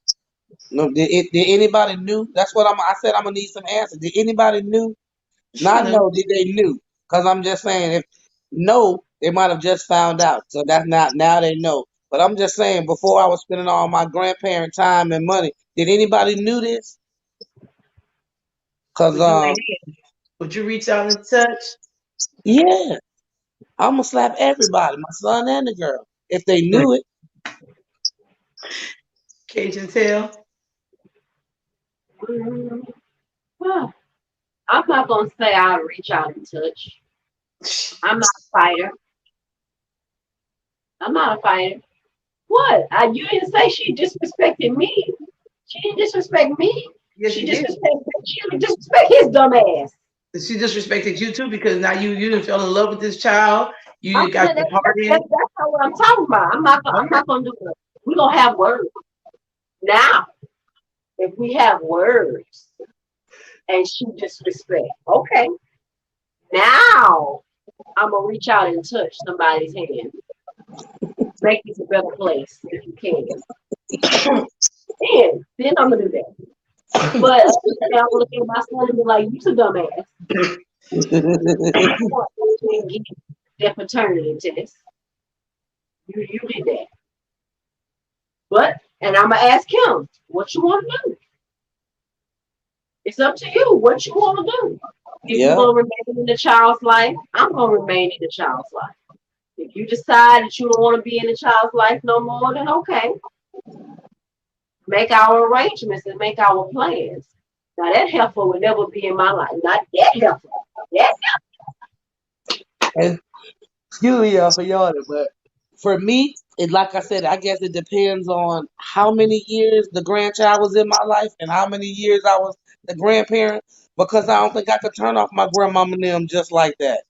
No, did anybody knew? That's what I said. I'm gonna need some answers. Did anybody knew? She Not knew. know. Did they knew? Because I'm just saying, if no, they might have just found out. So that's not now they know. But I'm just saying, before I was spending all my grandparent time and money, did anybody knew this? Cause would you reach out and touch? yeah, I'm gonna slap everybody, my son and the girl, if they knew it. Cajun tail. Well, I'm not gonna say I'll reach out and touch. I'm not a fighter. I'm not a fighter. What? You didn't say she disrespected me. She didn't disrespect me. Yes, She she did. disrespect his dumb ass. She disrespected you too because now you done fell in love with this child. You got That's your heart in. not what I'm talking about. I'm not gonna do it. We're gonna have words. Now, if we have words and she disrespect, okay. Now I'm gonna reach out and touch somebody's hand. Make this a better place if you can. Then I'm gonna do that. But I'm gonna look at my son and be like, "You's a dumbass." That paternity test. You did that. But and I'm gonna ask him what you want to do. It's up to you what you want to do. If you're gonna remain in the child's life, I'm gonna remain in the child's life. If you decide that you don't want to be in the child's life no more, then okay. Make our arrangements and make our plans. Now that heifer will never be in my life. Not that heifer. That heifer. And excuse me, y'all, for yawning, but for me, like I said, I guess it depends on how many years the grandchild was in my life and how many years I was the grandparent. Because I don't think I could turn off my grandmama and them just like that.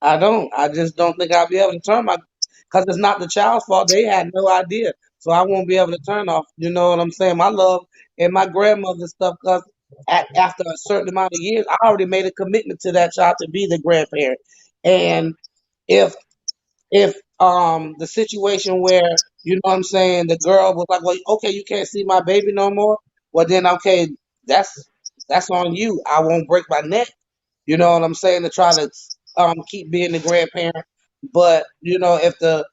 I don't. I just don't think I'll be able to turn because it's not the child's fault. They had no idea. So I won't be able to turn off. You know what I'm saying? My love and my grandmother's stuff, because after a certain amount of years, I already made a commitment to that child to be the grandparent. And if the situation where, you know what I'm saying, the girl was like, well, okay, you can't see my baby no more. Well, then, okay, that's on you. I won't break my neck. You know what I'm saying? To try to keep being the grandparent. But you know, if the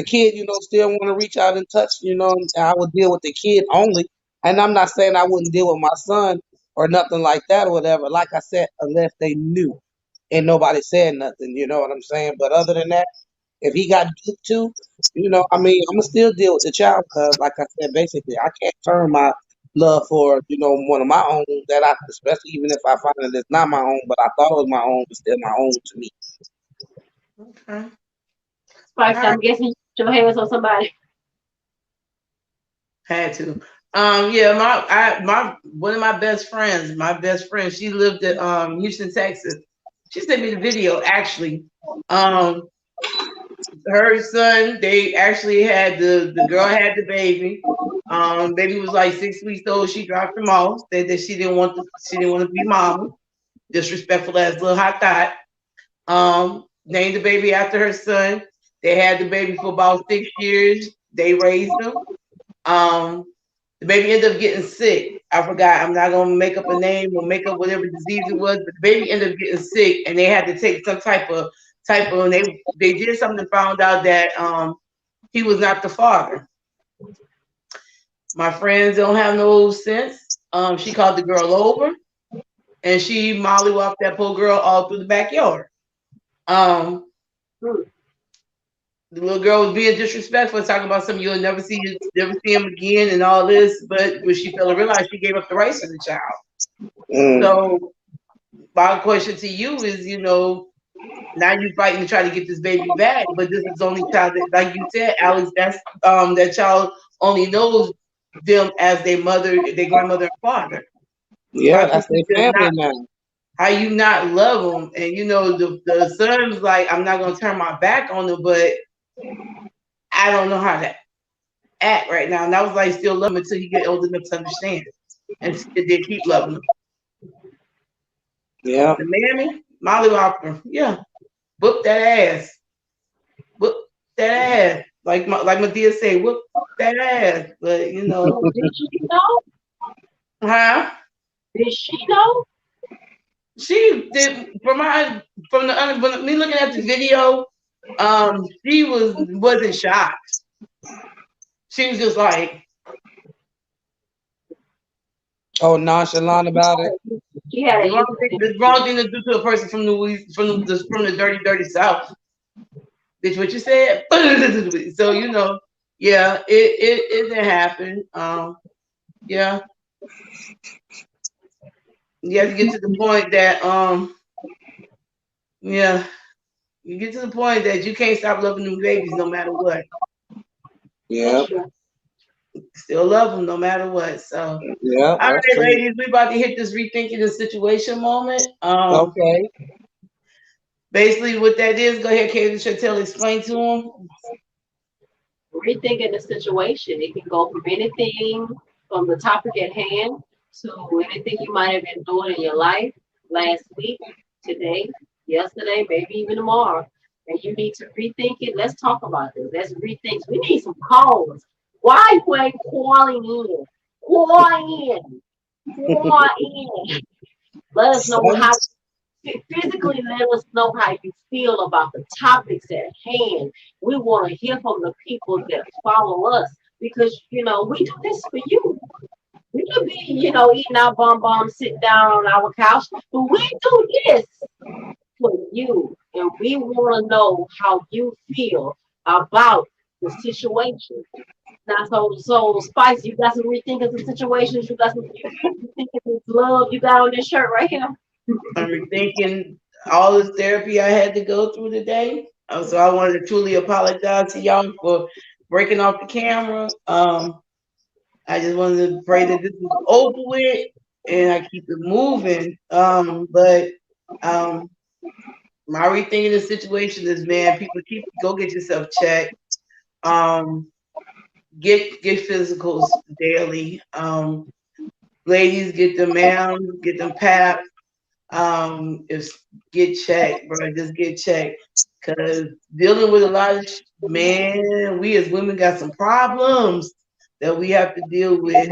kid, you know, still want to reach out and touch, you know, I would deal with the kid only. And I'm not saying I wouldn't deal with my son or nothing like that or whatever. Like I said, unless they knew and nobody said nothing, you know what I'm saying? But other than that, if he got duped too, you know, I mean, I'm gonna still deal with the child because, like I said, basically, I can't turn my love for, you know, one of my own that I, especially even if I find that it's not my own, but I thought it was my own, but still my own to me. Okay. Spice, I'm guessing you put your hands on somebody. Had to. Yeah, my one of my best friends, she lived at Houston, Texas. She sent me the video actually. Her son, they actually had the girl had the baby. Baby was like 6 weeks old. She dropped him off. Said that she didn't want to be mama. Disrespectful as little hot thought. Named the baby after her son. They had the baby for about 6 years. They raised him. The baby ended up getting sick. I forgot. I'm not gonna make up a name or make up whatever disease it was, but the baby ended up getting sick, and they had to take some type of. And they did something, found out that he was not the father. My friends don't have no sense. She called the girl over, and she mollywopped that poor girl all through the backyard. The little girl was being disrespectful, talking about something you'll never see him again, and all this. But when she fell and realized, she gave up the rights to the child. So my question to you is, you know, now you fighting to try to get this baby back, but this is the only child that, like you said, Alex, that's that child only knows them as their mother, their grandmother and father. Yeah, that's their family now. How you not love them? And you know, the son's like, I'm not gonna turn my back on them, but I don't know how to act right now. And I was like, still love him until he get old enough to understand, and they keep loving him. Yeah, the mammy, Molly Walker, yeah, whoop that ass, whoop that ass. Like Medea say, whoop that ass. But you know, did she know? Huh? Did she know? She did. From me looking at the video, she wasn't shocked. She was just like, Oh, nonchalant about it. She had an The wrong thing to do to a person from the dirty South. Bitch, what you said? So yeah, it didn't happen. Yeah, you have to get to the point that yeah, you get to the point that you can't stop loving them babies no matter what. Yeah. Still love them no matter what. So, Yeah, all that's right, true. ladies, we about to hit this rethinking the situation moment. Okay. Basically, what that is, go ahead, Katie Chantel, explain to them. rethinking the situation. It can go from anything from the topic at hand to anything you might have been doing in your life last week, today, yesterday, maybe even tomorrow. And you need to rethink it. Let's talk about this. Let's rethink. We need some calls. Why you ain't calling in? Call in. Call in. Let us know how physically let us know how you feel about the topics at hand. We want to hear from the people that follow us because we do this for you. We could be, eating our bonbons, sitting down on our couch, but we do this for you. And we want to know how you feel about the situation. Now, so Spice, you got some rethinking some situations. You got some rethinking this love you got on this shirt right here. I'm rethinking all this therapy I had to go through today. So I wanted to truly apologize to y'all for breaking off the camera. I just wanted to pray that this is over with and I keep it moving. But my rethinking the situation is, man, people go get yourself checked. Get physicals daily. Ladies, get them ma'ams, get them paps. If get checked, bro, just get checked. Cause dealing with a lot of man, we as women got some problems that we have to deal with.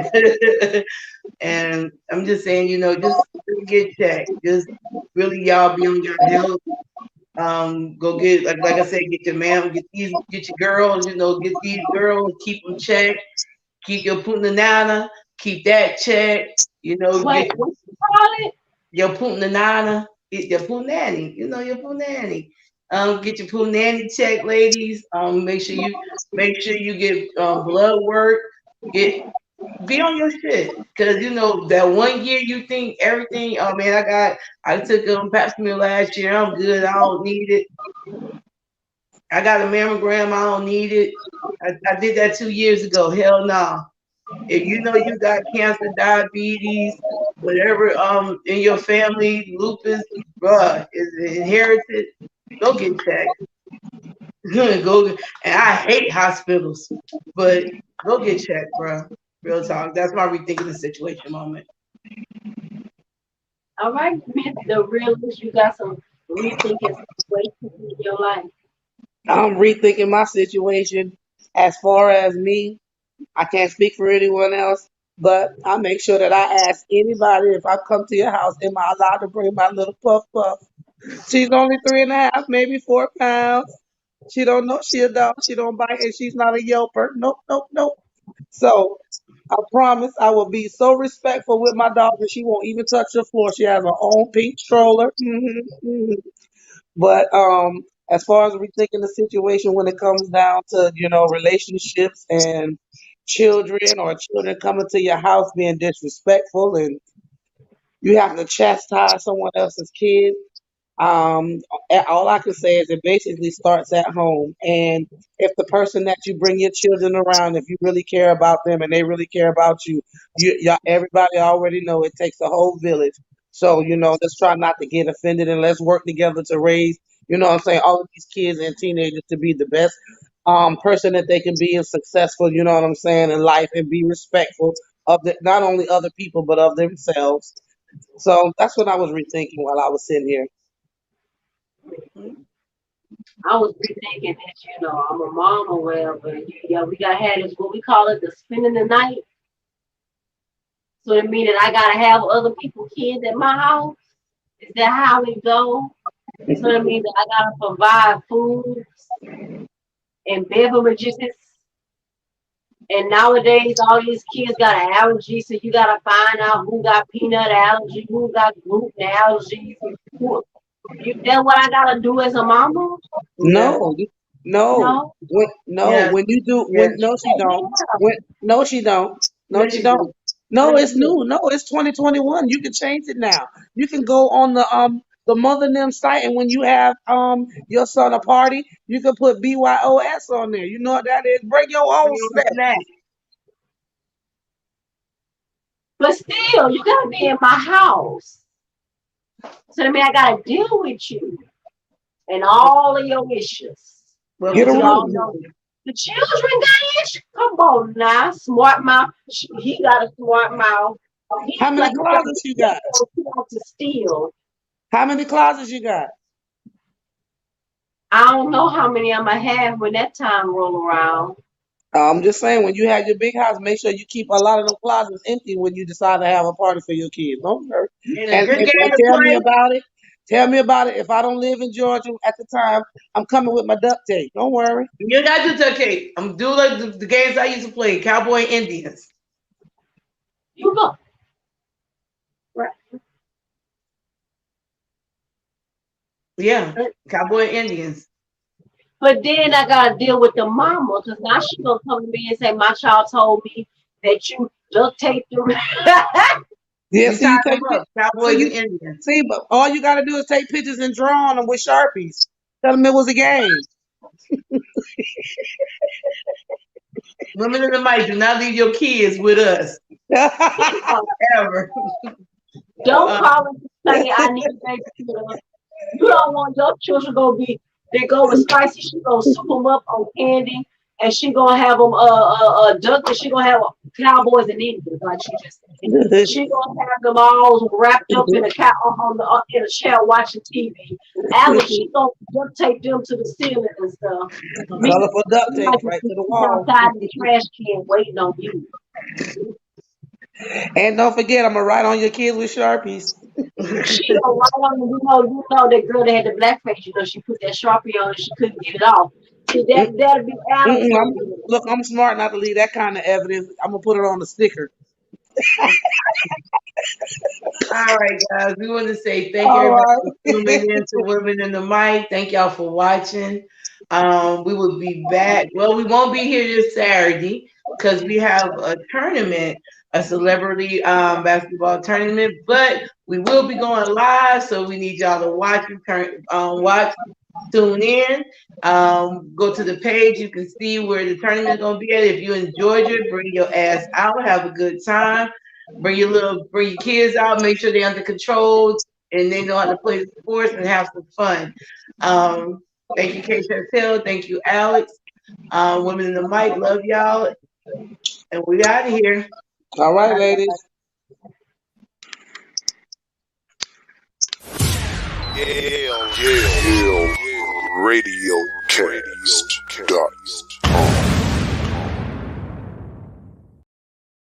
And I'm just saying, just get checked. Just really y'all be on your health. Go get like I said, get your man, get your girls, get these girls, keep them checked, keep your punta nana, keep that checked, Wait, get what you call it? your punta nana, get your punani, your punani. Get your punani checked, ladies. Make sure you get blood work. Be on your shit, cause that 1 year you think everything. Oh man, I took Pap smear last year. I'm good. I don't need it. I got a mammogram. I don't need it. I did that 2 years ago. Hell no. If you know you got cancer, diabetes, whatever in your family, lupus, bruh, is inherited, go get checked. Go and I hate hospitals, but go get checked, bruh. Real talk. That's my rethinking the situation moment. All right, Miss the realist, you got some rethinking situations in your life. I'm rethinking my situation as far as me. I can't speak for anyone else, but I make sure that I ask anybody if I come to your house, am I allowed to bring my little puff puff? She's only 3.5, maybe 4 pounds. She don't know she a dog. She don't bite, and she's not a yelper. Nope, nope, nope. So I promise I will be so respectful with my dog that she won't even touch the floor. She has her own pink stroller. But as far as rethinking the situation when it comes down to, relationships and children or children coming to your house being disrespectful and you having to chastise someone else's kid, um, all I can say is it basically starts at home. And if the person that you bring your children around, if you really care about them and they really care about you, everybody already know it takes a whole village. So, let's try not to get offended and let's work together to raise, what I'm saying, all of these kids and teenagers to be the best person that they can be and successful, what I'm saying, in life and be respectful of not only other people but of themselves. So that's what I was rethinking while I was sitting here. I was rethinking that, I'm a mom or whatever. Yeah, we gotta have this, what we call it, the spending the night. So it means that I gotta have other people's kids at my house. Is that how it go? So it means that I gotta provide food and beverages And nowadays, all these kids got an allergy, so you gotta find out who got peanut allergy, who got gluten allergies. That's what I gotta do as a mama? Yeah. No, no, No. no. Yes. When you do, Yes. no, she don't. No, she don't. No, Yes, she you don't. do. No, Yes, it's you do. new. No, it's 2021. You can change it now. You can go on the Mother Them site, and when you have your son a party, you can put BYOS on there. You know what that is? Bring your Bring own your snack. snack. But still, you gotta be in my house. So that means I gotta deal with you and all of your issues. Well, And Get a put we them all room. know the children got issues. Come on now, smart mouth. He got a smart mouth. How He's many like closets you got? he likes to steal. How many closets you got? I don't know how many I'm gonna have when that time roll around. I'm just saying, when you have your big house, make sure you keep a lot of them closets empty when you decide to have a party for your kids. Don't hurt. in a And, good and, game and to tell me play. about it. Tell me about it. If I don't live in Georgia at the time, I'm coming with my duct tape. Don't worry. You got to do okay. I'm doing like the games I used to play, Cowboy Indians. You go. Right. Yeah, Cowboy Indians. But then I gotta deal with the mama because now she gonna come to me and say, "My child told me that you duct taped them." Yeah, You see, tied you them take up, so Cowboys and you Indians. see, but all you gotta do is take pictures and draw on them with Sharpies. Tell them it was a game. Women in the mic, do not leave your kids with us ever. Don't call and say, "I need a babysitter." You don't want your children gonna be. They go with spicy. She gonna soup them up on candy, and she gonna have them duck, and she gonna have cowboys and Indians like she just said. She gonna have them all wrapped up in a cow on the in a chair watching TV. Alex, she gonna duct tape them to the ceiling and stuff. Me, Colorful duct tape like right to the she's wall. outside the trash can waiting on you. And don't forget, I'm gonna write on your kids with Sharpies. She don't write on you know that girl that had the black face. You know she put that Sharpie on and she couldn't get it off. See that'd be Alex Mm-mm, gonna do it. look, I'm smart not to leave that kind of evidence. I'm gonna put it on the sticker. All right, guys. We want to say thank All everybody for right. tuning in to Women in the Mic. Thank y'all for watching. We will be back. Well, we won't be here this Saturday because we have a tournament, a celebrity basketball tournament. But we will be going live, so we need y'all to watch tune in. Go to the page. You can see where the tournament is going to be at. If you in Georgia, bring your ass out. Have a good time. Bring your kids out. Make sure they're under control and they know how to play the sports and have some fun. Thank you, Kay Chantel. Thank you, Alex. Women in the Mic. Love y'all. And we out of here. All right, ladies. Yale Radiocast.